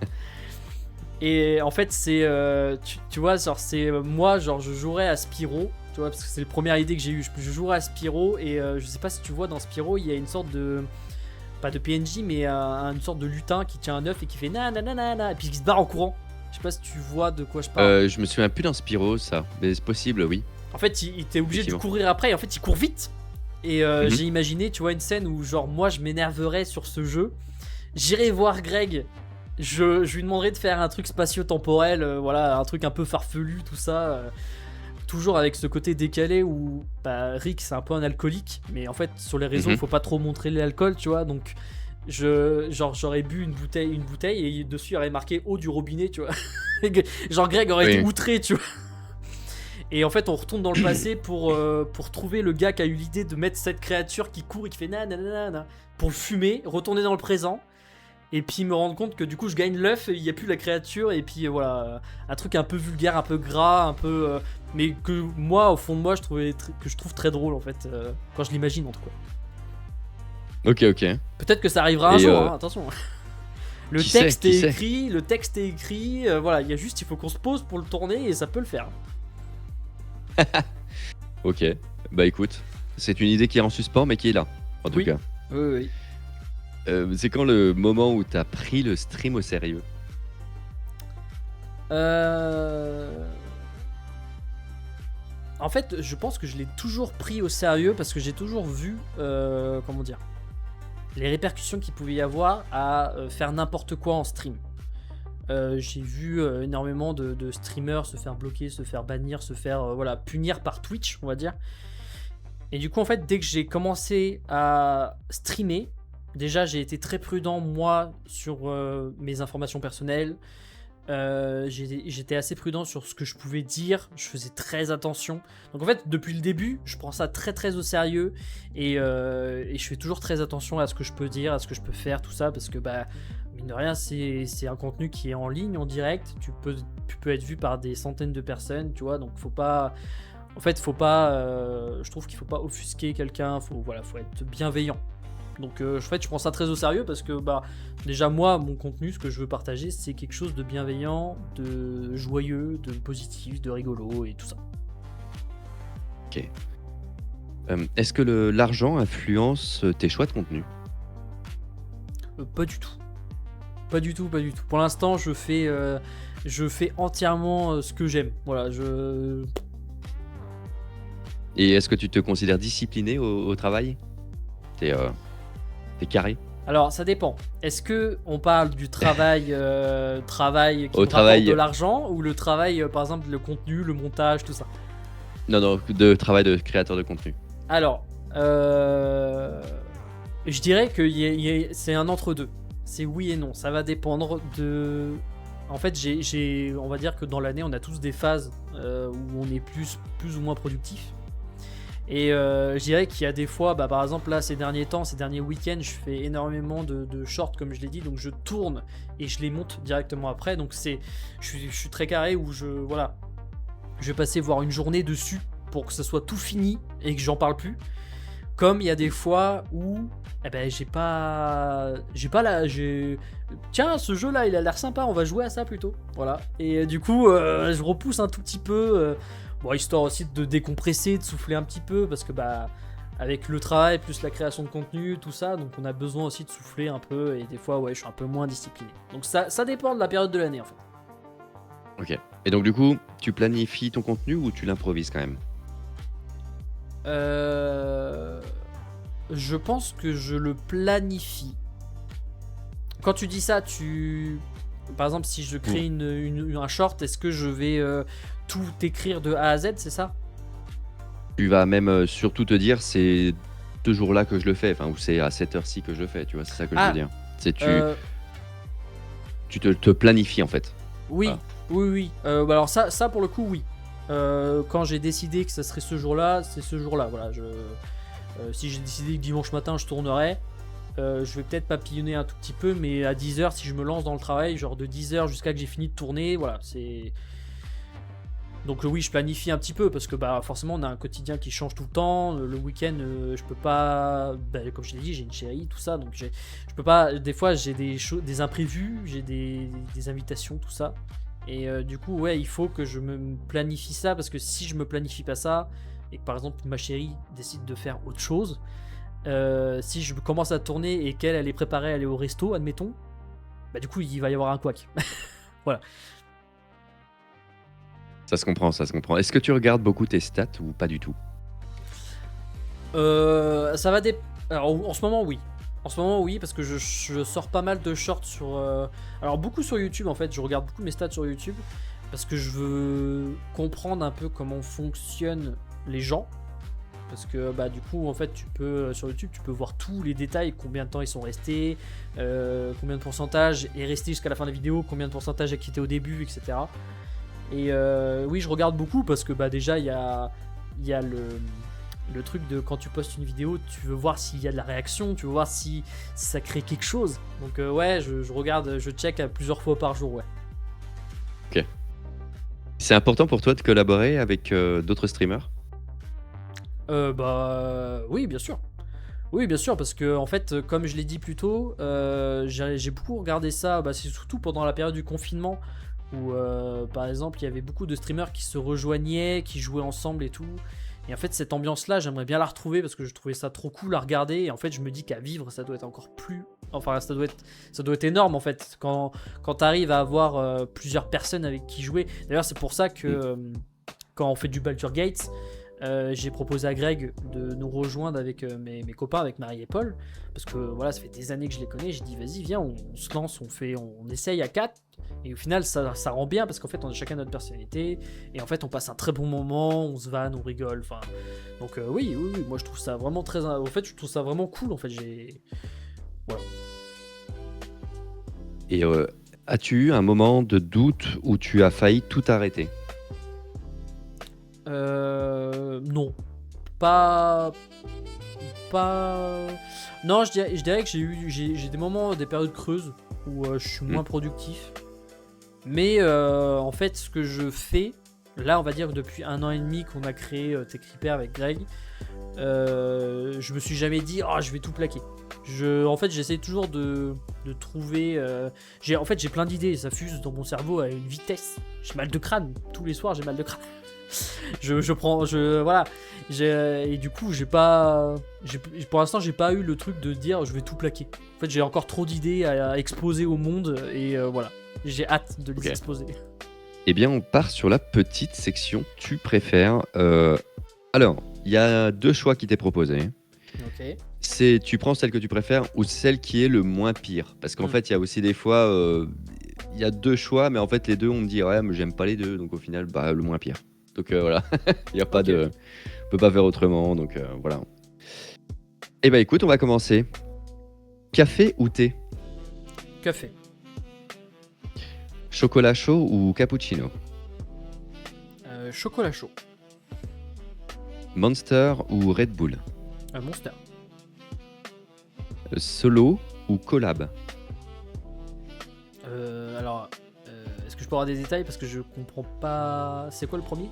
Et en fait, c'est. Tu vois, genre, c'est. Moi, genre, je jouerais à Spyro. Tu vois, parce que c'est la première idée que j'ai eue. Je jouerais à Spyro et je sais pas si tu vois dans Spyro, il y a une sorte de. Pas de PNJ, mais une sorte de lutin qui tient un œuf et qui fait na na na na na. Et puis qui se barre en courant. Je sais pas si tu vois de quoi je parle. Je me souviens plus d'un Spyro, ça. Mais c'est possible, oui. En fait, il était obligé de Effectivement. courir après. Et en fait, il court vite. Et j'ai imaginé, tu vois, une scène où, genre, moi, je m'énerverais sur ce jeu. J'irai voir Greg. Je lui demanderai de faire un truc spatio-temporel, voilà, un truc un peu farfelu, tout ça. Toujours avec ce côté décalé où bah, Rick c'est un peu un alcoolique, mais en fait sur les réseaux faut pas trop montrer l'alcool, tu vois. Donc j'aurais bu une bouteille et dessus il y aurait marqué eau du robinet, tu vois. Genre Greg aurait été outré, tu vois. Et en fait on retourne dans le passé pour trouver le gars qui a eu l'idée de mettre cette créature qui court et qui fait nanana pour le fumer, retourner dans le présent. Et puis me rendre compte que du coup je gagne l'œuf, il n'y a plus la créature, et puis voilà, un truc un peu vulgaire, un peu gras, un peu. Mais que moi, au fond de moi, que je trouve très drôle en fait, quand je l'imagine en tout cas. Ok. Peut-être que ça arrivera un jour, hein, attention. Le Qui texte sait, est écrit, voilà, il faut qu'on se pose pour le tourner et ça peut le faire. Ok, bah écoute, c'est une idée qui est en suspens mais qui est là, en tout cas. Oui. C'est quand le moment où t'as pris le stream au sérieux? En fait, je pense que je l'ai toujours pris au sérieux parce que j'ai toujours vu, comment dire, les répercussions qu'il pouvait y avoir à faire n'importe quoi en stream. J'ai vu énormément de streamers se faire bloquer, se faire bannir, se faire punir par Twitch, on va dire. Et du coup, en fait, dès que j'ai commencé à streamer, déjà, j'ai été très prudent, moi, sur mes informations personnelles. J'étais assez prudent sur ce que je pouvais dire. Je faisais très attention. Donc, en fait, depuis le début, je prends ça très, très au sérieux. Et je fais toujours très attention à ce que je peux dire, à ce que je peux faire, tout ça. Parce que, bah, mine de rien, c'est un contenu qui est en ligne, en direct. Tu peux être vu par des centaines de personnes, tu vois. Donc, faut pas... En fait, je trouve qu'il faut pas offusquer quelqu'un. Faut être bienveillant. Donc en fait je prends ça très au sérieux parce que bah déjà moi mon contenu, ce que je veux partager, c'est quelque chose de bienveillant, de joyeux, de positif, de rigolo et tout ça. Ok. Est-ce que l'argent influence tes choix de contenu? Pas du tout. Pas du tout. Pour l'instant je fais entièrement ce que j'aime. Voilà, Et est-ce que tu te considères discipliné au travail? T'es carré? Alors ça dépend. Est-ce que on parle du travail qui Au me travail. rapporte de l'argent ou le travail par exemple le contenu, le montage, tout ça? Non, de travail de créateur de contenu. Alors, je dirais que c'est un entre-deux. C'est oui et non. Ça va dépendre de... En fait, on va dire que dans l'année, on a tous des phases où on est plus ou moins productif. Et je dirais qu'il y a des fois, bah, par exemple là ces derniers week-ends, je fais énormément de shorts comme je l'ai dit, donc je tourne et je les monte directement après. Donc je suis très carré où je vais passer voir une journée dessus pour que ça soit tout fini et que j'en parle plus. Comme il y a des fois où tiens, ce jeu là il a l'air sympa, on va jouer à ça plutôt. Voilà. Et du coup je repousse un tout petit peu. Bon, histoire aussi de décompresser, de souffler un petit peu, parce que bah avec le travail plus la création de contenu, tout ça, donc on a besoin aussi de souffler un peu, et des fois je suis un peu moins discipliné. Donc ça dépend de la période de l'année en fait. Ok. Et donc du coup, tu planifies ton contenu ou tu l'improvises quand même? Je pense que je le planifie. Quand tu dis ça, par exemple, si je crée un short, est-ce que je vais tout écrire de A à Z, c'est ça? Tu vas même surtout te dire c'est ce jour-là que je le fais, enfin, ou c'est à cette heure-ci que je le fais, tu vois, c'est ça que je veux dire. C'est tu te planifies en fait. Oui, voilà. Oui. Bah alors ça pour le coup, oui. Quand j'ai décidé que ça serait ce jour-là, c'est ce jour-là. Voilà, si j'ai décidé que dimanche matin je tournerai, je vais peut-être papillonner un tout petit peu, mais à 10h, si je me lance dans le travail, genre de 10h jusqu'à que j'ai fini de tourner, voilà, c'est... Donc oui, je planifie un petit peu parce que bah forcément on a un quotidien qui change tout le temps. Le week-end, je peux pas. Bah, comme je l'ai dit, j'ai une chérie, tout ça, donc je peux pas. Des fois, j'ai des imprévus, j'ai des invitations, tout ça. Et du coup, ouais, il faut que je me planifie ça parce que si je me planifie pas ça et que par exemple ma chérie décide de faire autre chose, si je commence à tourner et qu'elle elle est préparée à aller au resto, admettons, bah du coup il va y avoir un couac. Voilà. Ça se comprend, ça se comprend. Est-ce que tu regardes beaucoup tes stats ou pas du tout? Ça va Alors en ce moment oui. En ce moment oui parce que je sors pas mal de shorts sur... Alors beaucoup sur YouTube en fait, je regarde beaucoup mes stats sur YouTube parce que je veux comprendre un peu comment fonctionnent les gens. Parce que bah du coup en fait tu peux sur YouTube tu peux voir tous les détails, combien de temps ils sont restés, combien de pourcentage est resté jusqu'à la fin de la vidéo, combien de pourcentage a quitté au début, etc. Et oui, je regarde beaucoup parce que bah déjà il y a le truc de quand tu postes une vidéo, tu veux voir s'il y a de la réaction, tu veux voir si ça crée quelque chose. Donc ouais, je regarde, je check à plusieurs fois par jour, ouais. Ok. C'est important pour toi de collaborer avec d'autres streamers? Bah oui, bien sûr. Oui, bien sûr, parce que en fait, comme je l'ai dit plus tôt, j'ai beaucoup regardé ça. Bah, c'est surtout pendant la période du confinement où, par exemple, il y avait beaucoup de streamers qui se rejoignaient, qui jouaient ensemble et tout. Et en fait, cette ambiance-là, j'aimerais bien la retrouver parce que je trouvais ça trop cool à regarder. Et en fait, je me dis qu'à vivre, ça doit être encore plus. Enfin, ça doit être énorme en fait quand tu arrives à avoir plusieurs personnes avec qui jouer. D'ailleurs, c'est pour ça que quand on fait du Baldur's Gate. J'ai proposé à Greg de nous rejoindre avec mes copains, avec Marie et Paul, parce que voilà, ça fait des années que je les connais. J'ai dit, vas-y, viens, on se lance, on essaye à 4. Et au final, ça rend bien parce qu'en fait, on a chacun notre personnalité. Et en fait, on passe un très bon moment, on se vanne, on rigole. Enfin, donc, oui, moi je trouve ça vraiment très. En fait, je trouve ça vraiment cool. En fait, voilà. Et as-tu eu un moment de doute où tu as failli tout arrêter? Non. Pas. Pas. Non, je dirais que j'ai des moments, des périodes creuses où je suis moins productif. Mais en fait, ce que je fais, là, on va dire que depuis 1 an et demi qu'on a créé TechRepair avec Greg, je me suis jamais dit, oh, je vais tout plaquer. En fait, j'essaie toujours de trouver. En fait, j'ai plein d'idées, ça fuse dans mon cerveau à une vitesse. J'ai mal de crâne. Tous les soirs, j'ai mal de crâne. Voilà. Et du coup, pour l'instant, j'ai pas eu le truc de dire je vais tout plaquer. En fait, j'ai encore trop d'idées à exposer au monde et voilà. J'ai hâte de les exposer. Eh bien, on part sur la petite section tu préfères. Alors, il y a 2 choix qui t'est proposé. Ok. C'est tu prends celle que tu préfères ou celle qui est le moins pire. Parce qu'en fait, il y a aussi des fois, il y a 2 choix, mais en fait, les 2, on me dit ouais, mais j'aime pas les 2, donc au final, bah, le moins pire. Donc voilà, il y a pas de, on peut pas faire autrement, donc voilà. Eh ben écoute, on va commencer. Café ou thé? Café. Chocolat chaud ou cappuccino? Chocolat chaud. Monster ou Red Bull? Monster. Solo ou collab? Alors, est-ce que je peux avoir des détails parce que je comprends pas. C'est quoi le premier?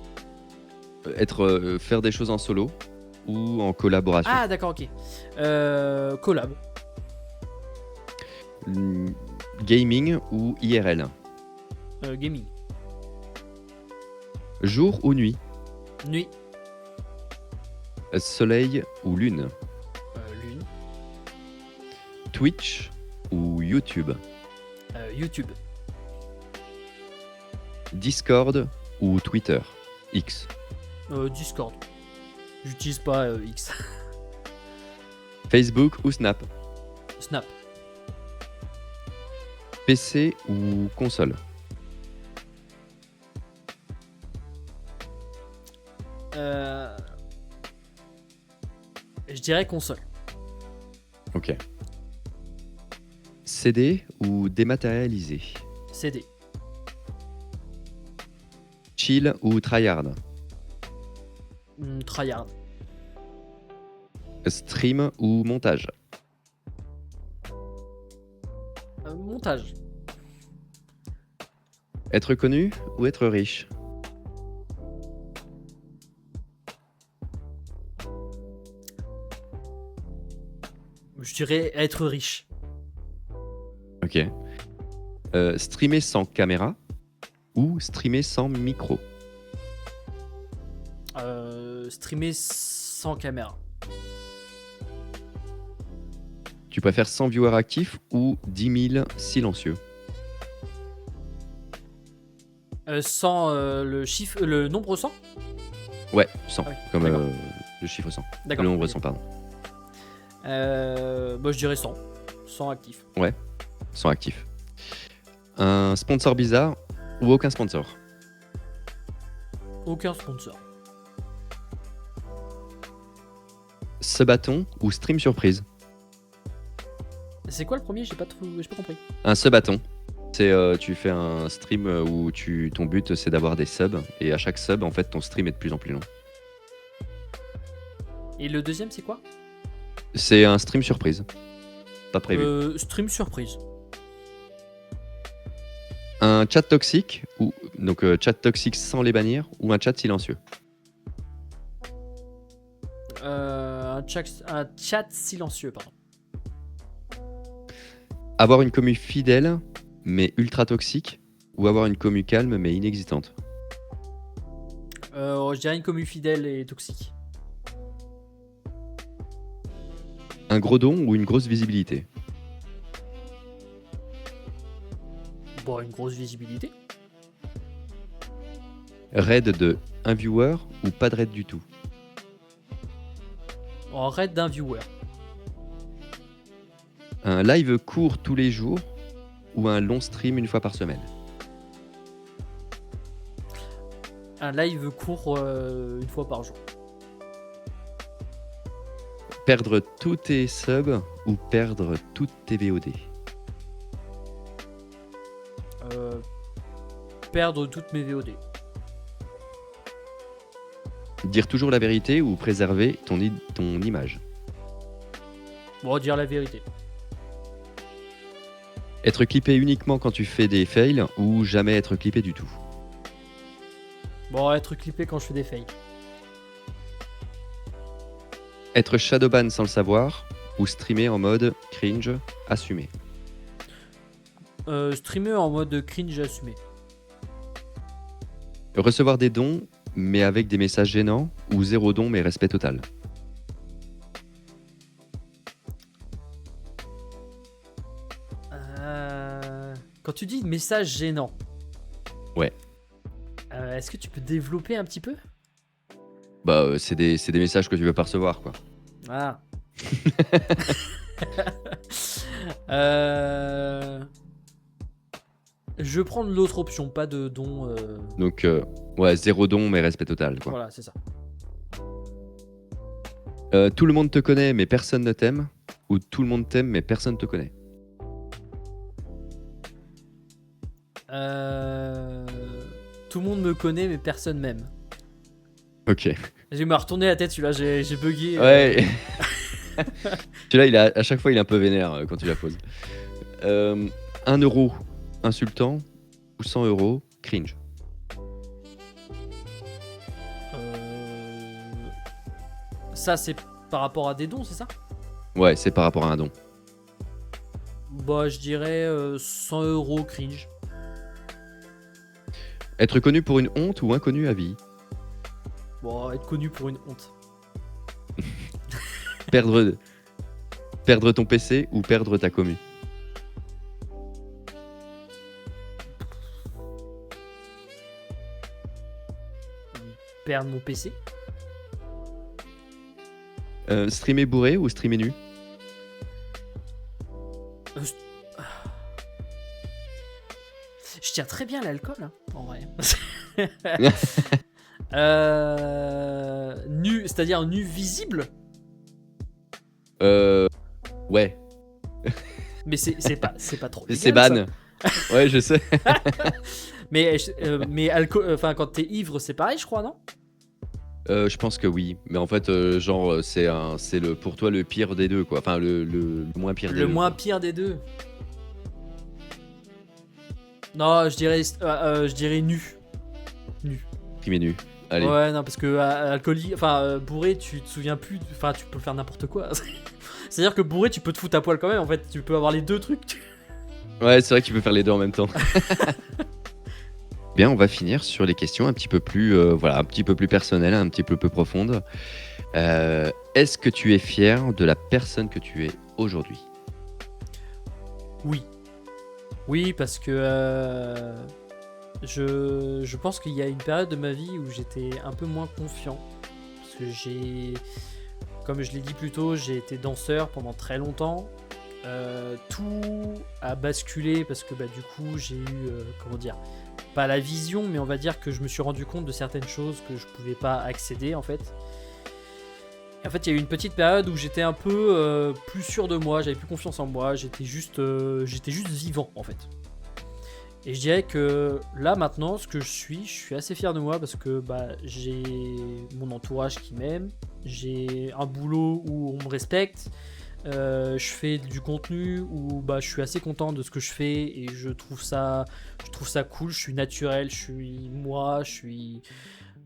Faire des choses en solo ou en collaboration? Ah, d'accord, ok. Collab. Gaming ou IRL? Gaming. Jour ou nuit? Nuit. Soleil ou lune? Lune. Twitch ou YouTube? YouTube. Discord ou Twitter? X. Discord. J'utilise pas X. Facebook ou Snap? Snap. PC ou console? Je dirais console. Ok. CD ou dématérialisé? CD. Chill ou tryhard? Tryhard. Stream ou montage? Montage. Être connu ou être riche? Je dirais être riche. Ok. Streamer sans caméra ou streamer sans micro? Streamer sans caméra. Tu préfères 100 viewers actifs ou 10 000 silencieux? Sans le nombre 100. Ouais, 100, Ah oui, comme d'accord. le chiffre 100. D'accord. Le nombre Ok. 100, pardon. Bah, je dirais 100. 100 actifs. 100 actifs. Un sponsor bizarre ou aucun sponsor? Aucun sponsor. Ce bâton ou stream surprise? C'est quoi le premier? J'ai pas compris. Un sub-bâton. C'est tu fais un stream où ton but c'est d'avoir des subs et à chaque sub en fait ton stream est de plus en plus long. Et le deuxième, c'est quoi? C'est un stream surprise. Pas prévu. Stream surprise. Un chat toxique ou donc chat toxique sans les bannir ou un chat silencieux? Un chat silencieux, pardon. Avoir une commu fidèle mais ultra toxique ou avoir une commu calme mais inexistante? Je dirais une commu fidèle et toxique. Un gros don ou une grosse visibilité? Bon, une grosse visibilité. Raid de un viewer ou pas de raid du tout? En raid d'un viewer. Un live court tous les jours ou un long stream une fois par semaine? Un live court une fois par jour. Perdre tous tes subs ou perdre toutes tes VOD? Perdre toutes mes VOD. Dire toujours la vérité ou préserver ton image? Bon, dire la vérité. Être clippé uniquement quand tu fais des fails ou jamais être clippé du tout? Bon, être clippé quand je fais des fails. Être shadowban sans le savoir ou streamer en mode cringe assumé? Streamer en mode cringe assumé. Recevoir des dons mais avec des messages gênants ou zéro don mais respect total? Quand tu dis message gênant. Ouais. Est-ce que tu peux développer un petit peu? Bah c'est des messages que tu veux pas recevoir quoi. Ah. Je vais prendre l'autre option, pas de don. Donc ouais, zéro don mais respect total quoi. Voilà, c'est ça. Tout le monde te connaît mais personne ne t'aime ou tout le monde t'aime mais personne te connaît? Tout le monde me connaît, mais personne m'aime. Ok. Je vais me retourner la tête, celui-là, j'ai bugué. Ouais. Celui-là, à chaque fois, il est un peu vénère quand tu la poses. 1 euro insultant ou 100 euros cringe? Ça, c'est par rapport à des dons, c'est ça? Ouais, c'est par rapport à un don. Bah, je dirais 100 euros cringe. Être connu pour une honte ou inconnu à vie? Bon, être connu pour une honte. Perdre ton PC ou perdre ta commu? Perdre mon PC. Streamer bourré ou streamer nu? Je tiens très bien l'alcool, hein, en vrai. Nu, c'est-à-dire nu visible? Ouais. Mais c'est pas trop légal, C'est ban. Ouais, je sais. Mais alcool, enfin quand t'es ivre, c'est pareil, je crois, non? Je pense que oui. Mais en fait, genre, c'est pour toi le pire des deux, quoi. Enfin, le moins pire des deux. Le moins pire des deux. Non, je dirais nu. Nu. Streamer nu. Allez. Ouais, non, parce que alcoolique, enfin bourré, tu te souviens plus, enfin tu peux faire n'importe quoi. C'est-à-dire que bourré, tu peux te foutre à poil quand même. En fait, tu peux avoir les deux trucs. Ouais, c'est vrai que tu peux faire les deux en même temps. Bien, on va finir sur les questions un petit peu plus, voilà, un petit peu plus personnelles, un petit peu plus profondes. Est-ce que tu es fier de la personne que tu es aujourd'hui? Oui. Oui, parce que je pense qu'il y a une période de ma vie où j'étais un peu moins confiant. Parce que comme je l'ai dit plus tôt, j'ai été danseur pendant très longtemps. Tout a basculé parce que du coup j'ai eu, comment dire, pas la vision, mais on va dire que je me suis rendu compte de certaines choses que je pouvais pas accéder en fait. Et en fait, il y a eu une petite période où j'étais un peu plus sûr de moi, j'avais plus confiance en moi, j'étais juste vivant en fait. Et je dirais que là maintenant, ce que je suis assez fier de moi parce que j'ai mon entourage qui m'aime, j'ai un boulot où on me respecte, je fais du contenu où je suis assez content de ce que je fais et je trouve ça cool, je suis naturel, je suis moi,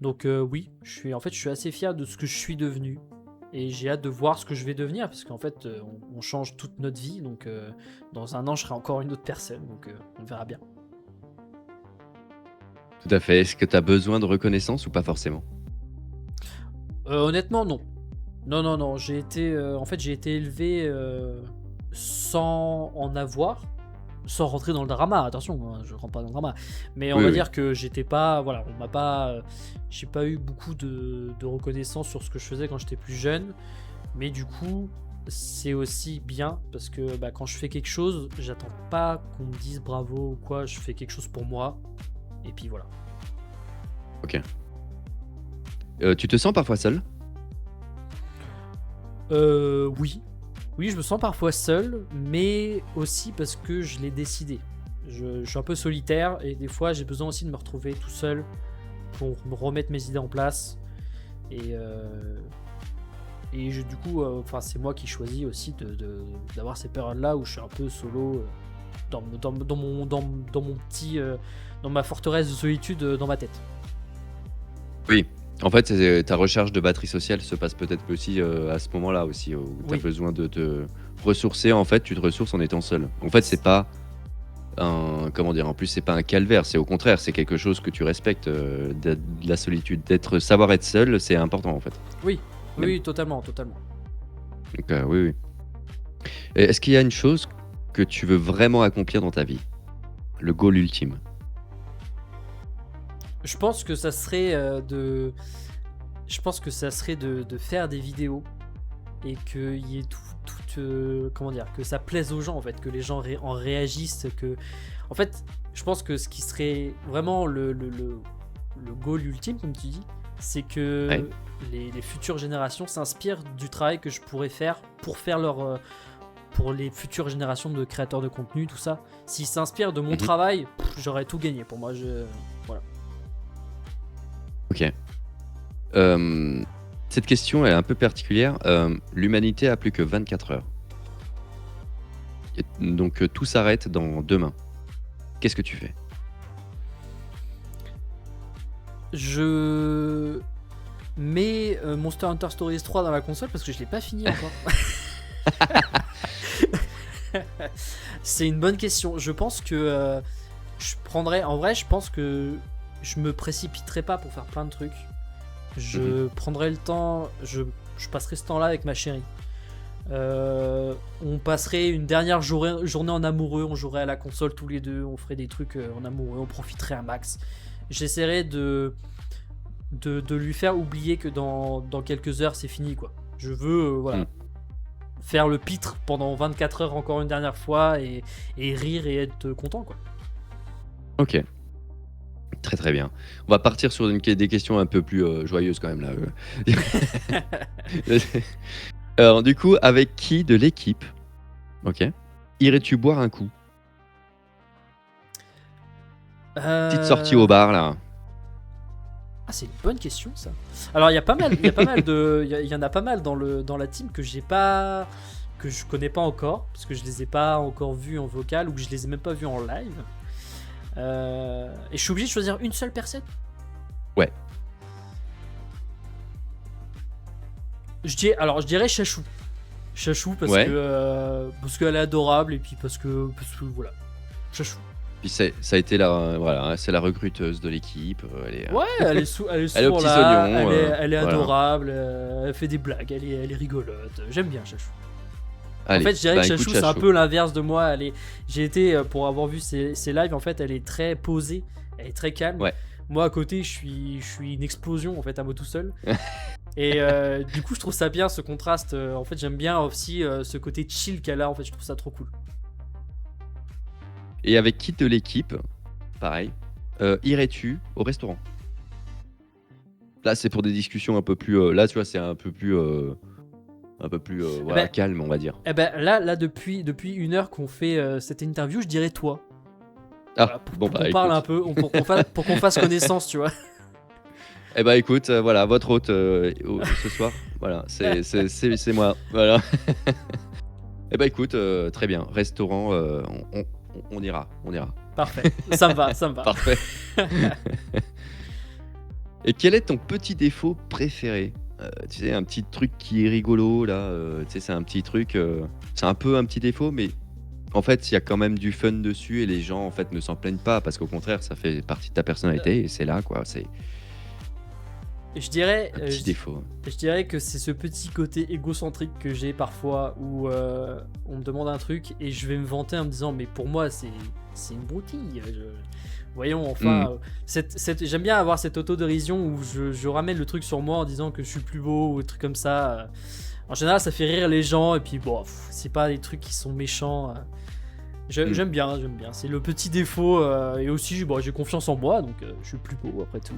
donc oui, je suis assez fier de ce que je suis devenu. Et j'ai hâte de voir ce que je vais devenir, parce qu'en fait, on change toute notre vie, donc dans un an, je serai encore une autre personne, donc on verra bien. Tout à fait. Est-ce que tu as besoin de reconnaissance ou pas forcément? Honnêtement, non. Non. J'ai été élevé sans en avoir, sans rentrer dans le drama. Attention, hein, je rentre pas dans le drama. Mais on Oui, va oui. dire que j'étais pas, voilà, on m'a pas, j'ai pas eu beaucoup de reconnaissance sur ce que je faisais quand j'étais plus jeune. Mais du coup, c'est aussi bien parce que quand je fais quelque chose, j'attends pas qu'on me dise bravo ou quoi. Je fais quelque chose pour moi. Et puis voilà. Ok. Tu te sens parfois seul? Oui. Oui, je me sens parfois seul, mais aussi parce que je l'ai décidé. Je suis un peu solitaire et des fois j'ai besoin aussi de me retrouver tout seul pour me remettre mes idées en place. Et, du coup, c'est moi qui choisis aussi d'avoir ces périodes-là où je suis un peu solo dans mon petit, dans ma forteresse de solitude dans ma tête. Oui. En fait, ta recherche de batterie sociale se passe peut-être aussi à ce moment-là aussi, où tu as Oui. besoin de te ressourcer. En fait, tu te ressources en étant seul. En fait, c'est pas comment dire, en plus, c'est pas un calvaire, c'est au contraire, c'est quelque chose que tu respectes, de la solitude. Savoir être seul, c'est important en fait. Oui, Même. oui, totalement. Donc, oui, oui. Et est-ce qu'il y a une chose que tu veux vraiment accomplir dans ta vie? Le goal ultime? Je pense que ça serait de faire des vidéos et qu'il y ait comment dire, que ça plaise aux gens en fait, que les gens en réagissent, en fait, je pense que ce qui serait vraiment le goal ultime, comme tu dis, c'est que Ouais. les futures générations s'inspirent du travail que je pourrais faire pour les futures générations de créateurs de contenu, tout ça. S'ils s'inspirent de mon Mmh. travail, j'aurais tout gagné pour moi. Voilà. OK. Cette question est un peu particulière. L'humanité a plus que 24 heures. Et donc, tout s'arrête dans demain. Qu'est-ce que tu fais? Je mets Monster Hunter Stories 3 dans la console parce que je l'ai pas fini encore. C'est une bonne question. Je pense que je pense que je me précipiterai pas pour faire plein de trucs. Je prendrai le temps, je passerai ce temps-là avec ma chérie. On passerait une dernière journée en amoureux, on jouerait à la console tous les deux, on ferait des trucs en amoureux, on profiterait un max. J'essaierai de lui faire oublier que dans quelques heures c'est fini quoi. Je veux faire le pitre pendant 24 heures encore une dernière fois et rire et être content quoi. OK. Très, très bien. On va partir sur des questions un peu plus joyeuses quand même là. Alors du coup, avec qui de l'équipe, OK, irais-tu boire un coup? Petite sortie au bar là. Ah, c'est une bonne question ça. Alors il y a pas mal de il y en a pas mal dans la team que je connais pas encore parce que je les ai pas encore vus en vocal ou que je les ai même pas vus en live. Et je suis obligé de choisir une seule personne. Ouais. Je dirais Chachou. Chachou Ouais. parce qu'elle est adorable et puis parce que voilà. Chachou. Puis ça a été voilà, c'est la recruteuse de l'équipe. Elle est, Ouais, elle est, elle est elle est aux souvent petits là, oignons. elle est Voilà. adorable, elle fait des blagues, elle est rigolote. J'aime bien Chachou. En Allez, fait, je dirais bah, que écoute, Chachou, c'est un Chachou. peu l'inverse de moi. J'ai été, pour avoir vu ses lives, en fait, elle est très posée, elle est très calme. Ouais. Moi, à côté, je suis une explosion, en fait, à moi tout seul. Et du coup, je trouve ça bien, ce contraste. En fait, j'aime bien aussi ce côté chill qu'elle a. En fait, je trouve ça trop cool. Et avec qui de l'équipe, pareil, irais-tu au restaurant? Là, c'est pour des discussions un peu plus. Là, tu vois, c'est un peu plus, voilà, ben, calme, on va dire. Eh ben, là depuis 1 heure qu'on fait cette interview, je dirais toi. Ah, Voilà, bon, pour bah, qu'on parle écoute. un peu, pour qu'on fasse connaissance, tu vois. Eh bah, écoute, voilà, votre hôte ce soir, voilà, c'est moi, voilà. Eh bah, écoute, très bien, restaurant, on ira, on ira. Parfait, ça me va, ça me va. Parfait. Et quel est ton petit défaut préféré? Tu sais, un petit truc qui est rigolo là, tu sais, c'est un petit truc, c'est un peu un petit défaut, mais en fait, il y a quand même du fun dessus et les gens, en fait, ne s'en plaignent pas parce qu'au contraire, ça fait partie de ta personnalité et c'est là, quoi, c'est Je dirais, un petit défaut. je dirais que c'est ce petit côté égocentrique que j'ai parfois où on me demande un truc et je vais me vanter en me disant mais pour moi c'est une broutille. Voyons enfin, j'aime bien avoir cette autodérision où je ramène le truc sur moi en disant que je suis plus beau ou des trucs comme ça. En général ça fait rire les gens et puis bon c'est pas des trucs qui sont méchants. J'aime bien, c'est le petit défaut et aussi bon, j'ai confiance en moi donc je suis plus beau après tout.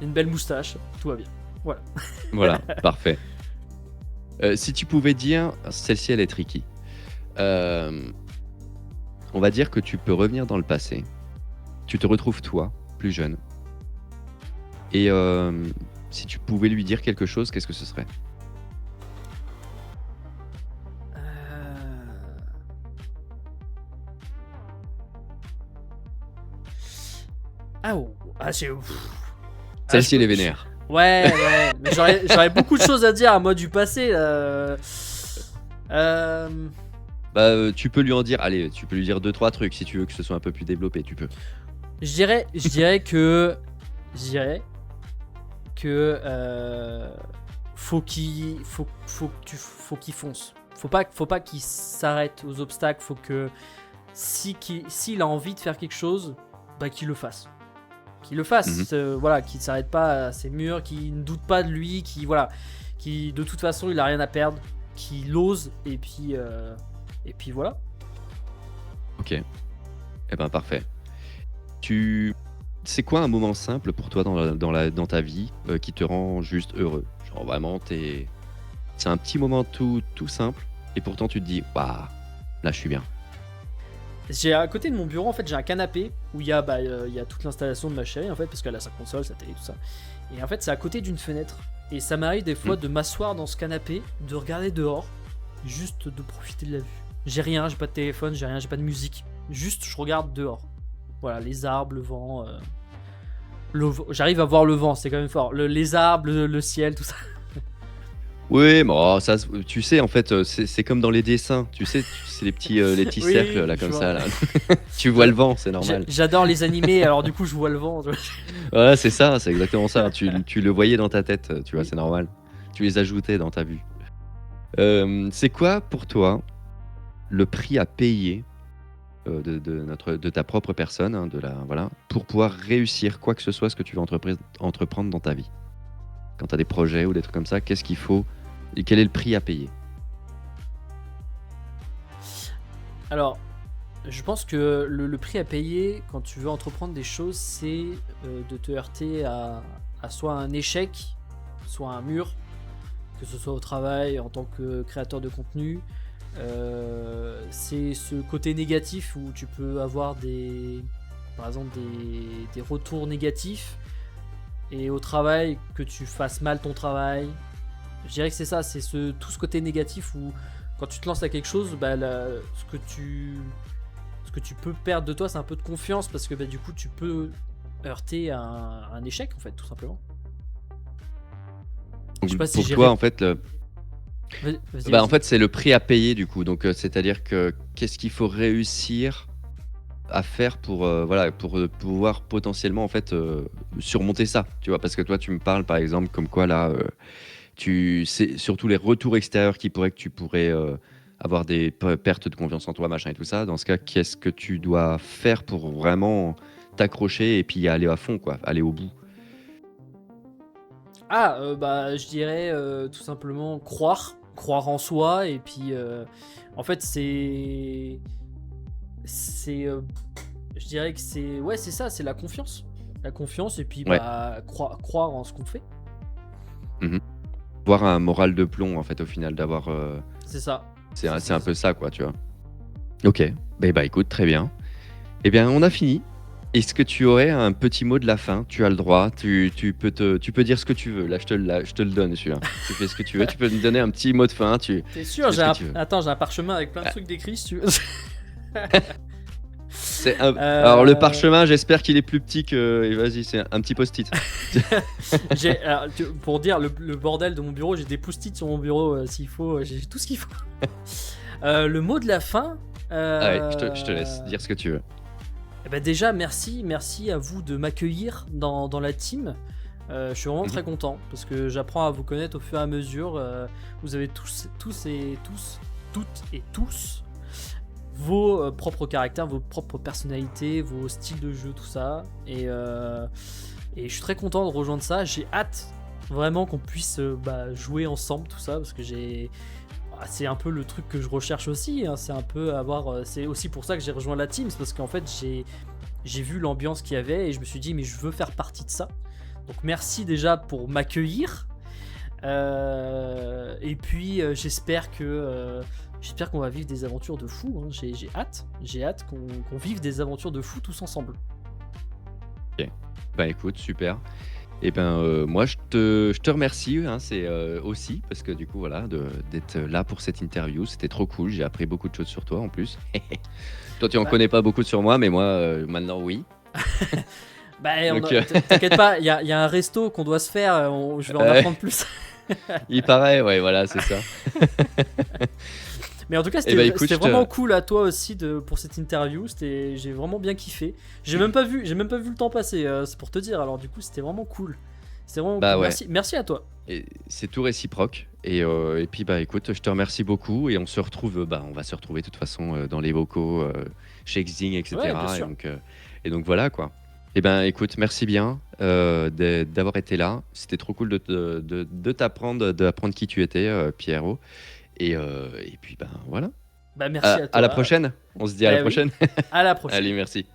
Une belle moustache, tout va bien. Voilà. Voilà, parfait. Si tu pouvais dire, celle-ci elle est tricky. On va dire que tu peux revenir dans le passé. Tu te retrouves toi, plus jeune. Et si tu pouvais lui dire quelque chose, qu'est-ce que ce serait? Ah, oh. Ah, c'est ouf. Celle-ci elle est vénère. Ouais, mais j'aurais beaucoup de choses à dire à moi du passé. Bah, tu peux lui en dire, allez, tu peux lui dire 2-3 trucs si tu veux que ce soit un peu plus développé, tu peux. Je dirais que faut qu'il fonce. Faut pas qu'il s'arrête aux obstacles. Faut que s'il a envie de faire quelque chose, bah qu'il le fasse. Qu'il le fasse, voilà, qu'il s'arrête pas à ses murs, qu'il ne doute pas de lui, qui de toute façon il a rien à perdre, qu'il ose et puis voilà. Ok. Eh ben parfait. C'est quoi un moment simple pour toi dans ta vie qui te rend juste heureux? Genre vraiment, c'est un petit moment tout simple et pourtant tu te dis, waouh, là je suis bien. J'ai à côté de mon bureau en fait j'ai un canapé où il y a toute l'installation de ma chérie en fait parce qu'elle a sa console, sa télé, tout ça. Et en fait c'est à côté d'une fenêtre et ça m'arrive des fois de m'asseoir dans ce canapé, de regarder dehors, juste de profiter de la vue. J'ai rien, j'ai pas de téléphone, j'ai rien, j'ai pas de musique. Juste je regarde dehors. Voilà, les arbres, le vent. J'arrive à voir le vent, c'est quand même fort. Les arbres, le ciel, tout ça. Oui, mais oh, ça, tu sais, en fait, c'est comme dans les dessins, tu sais, c'est les petits Oui, cercles là je comme vois. ça là. Tu vois le vent, c'est normal. J'adore les animés, alors du coup je vois le vent. Ouais, c'est ça, c'est exactement ça. Tu le voyais dans ta tête, tu vois, c'est normal. Tu les ajoutais dans ta vue. C'est quoi pour toi le prix à payer de ta propre personne, hein, voilà, pour pouvoir réussir quoi que ce soit ce que tu veux entreprendre dans ta vie? Quand tu as des projets ou des trucs comme ça, qu'est-ce qu'il faut et quel est le prix à payer? Alors, je pense que le prix à payer quand tu veux entreprendre des choses, c'est de te heurter à soit un échec, soit un mur, que ce soit au travail, en tant que créateur de contenu. C'est ce côté négatif où tu peux avoir par exemple des retours négatifs et au travail que tu fasses mal ton travail. Je dirais que c'est ça, c'est tout ce côté négatif où quand tu te lances à quelque chose, bah, ce que tu peux perdre de toi, c'est un peu de confiance parce que bah, du coup tu peux heurter à un échec en fait, tout simplement. Donc, Je sais pas si pour j'ai toi, en fait, Vas-y, Bah, en vas-y. fait, c'est le prix à payer du coup. Donc, c'est-à-dire que qu'est-ce qu'il faut réussir à faire pour, voilà, pour, pouvoir potentiellement en fait, surmonter ça, tu vois? Parce que toi, tu me parles par exemple comme quoi là, tu c'est surtout les retours extérieurs qui pourraient que tu pourrais, avoir des pertes de confiance en toi, machin et tout ça. Dans ce cas, qu'est-ce que tu dois faire pour vraiment t'accrocher et puis aller à fond quoi, aller au bout? Ah, bah, je dirais tout simplement croire en soi, et puis en fait, c'est, je dirais que c'est, ouais, c'est ça, c'est la confiance, et puis Ouais. bah, croire en ce qu'on fait, Mmh. Avoir un moral de plomb en fait au final, d'avoir, c'est ça, c'est un peu ça quoi, tu vois? OK. Beh, bah, écoute, très bien. Eh bien, on a fini. Est-ce que tu aurais un petit mot de la fin? Tu as le droit, tu peux dire ce que tu veux. Là, je te le donne celui-là. Tu fais ce que tu veux, tu peux me donner un petit mot de fin, T'es tu sûr? fais ce que tu veux. Attends, j'ai un parchemin avec plein de Ah, trucs décrits, si tu veux. c'est un alors le Euh, parchemin, j'espère qu'il est plus petit que et vas-y, c'est un petit post-it. alors, pour dire le bordel de mon bureau, j'ai des post-it sur mon bureau, s'il faut, j'ai tout ce qu'il faut. Le mot de la fin. Allez, je te laisse dire ce que tu veux. Eh ben déjà, merci à vous de m'accueillir dans la team. Je suis vraiment Mmh. très content parce que j'apprends à vous connaître au fur et à mesure. Vous avez toutes et tous vos propres caractères, vos propres personnalités, vos styles de jeu, tout ça. Et je suis très content de rejoindre ça. J'ai hâte vraiment qu'on puisse bah, jouer ensemble, tout ça, parce que c'est un peu le truc que je recherche aussi, hein. C'est un peu avoir. C'est aussi pour ça que j'ai rejoint la team, c'est parce qu'en fait j'ai vu l'ambiance qu'il y avait et je me suis dit mais je veux faire partie de ça. Donc merci déjà pour m'accueillir. Et puis j'espère qu'on va vivre des aventures de fou, hein. J'ai hâte qu'on vive des aventures de fou tous ensemble. OK. Bah, écoute, super. Et ben, moi je te remercie, hein, c'est, aussi parce que du coup voilà, d'être là pour cette interview. C'était trop cool, j'ai appris beaucoup de choses sur toi en plus. Toi, tu en Bah, connais pas beaucoup sur moi, mais moi, maintenant oui. bah, Donc, t'inquiète pas, il y a un resto qu'on doit se faire, je vais en apprendre plus. il paraît, ouais, voilà, c'est ça. Mais en tout cas, Et bah, écoute, c'était je te vraiment cool à toi aussi pour cette interview. J'ai vraiment bien kiffé. J'ai même pas vu le temps passer, c'est pour te dire. Alors du coup, c'était vraiment cool. C'était vraiment bah, cool. ouais, Merci à toi. et c'est tout réciproque et puis, bah, écoute, je te remercie beaucoup et on se retrouve, bah, on va se retrouver de toute façon, dans les vocaux, chez Xing et Ouais, bien cetera sûr. et donc voilà, quoi. Et ben, écoute, merci bien, d'avoir été là. C'était trop cool d'apprendre qui tu étais, Pierrot et puis, ben, voilà. Bah merci à À la toi. prochaine. On se dit à la Bah oui. prochaine. À la Allez, prochaine. merci.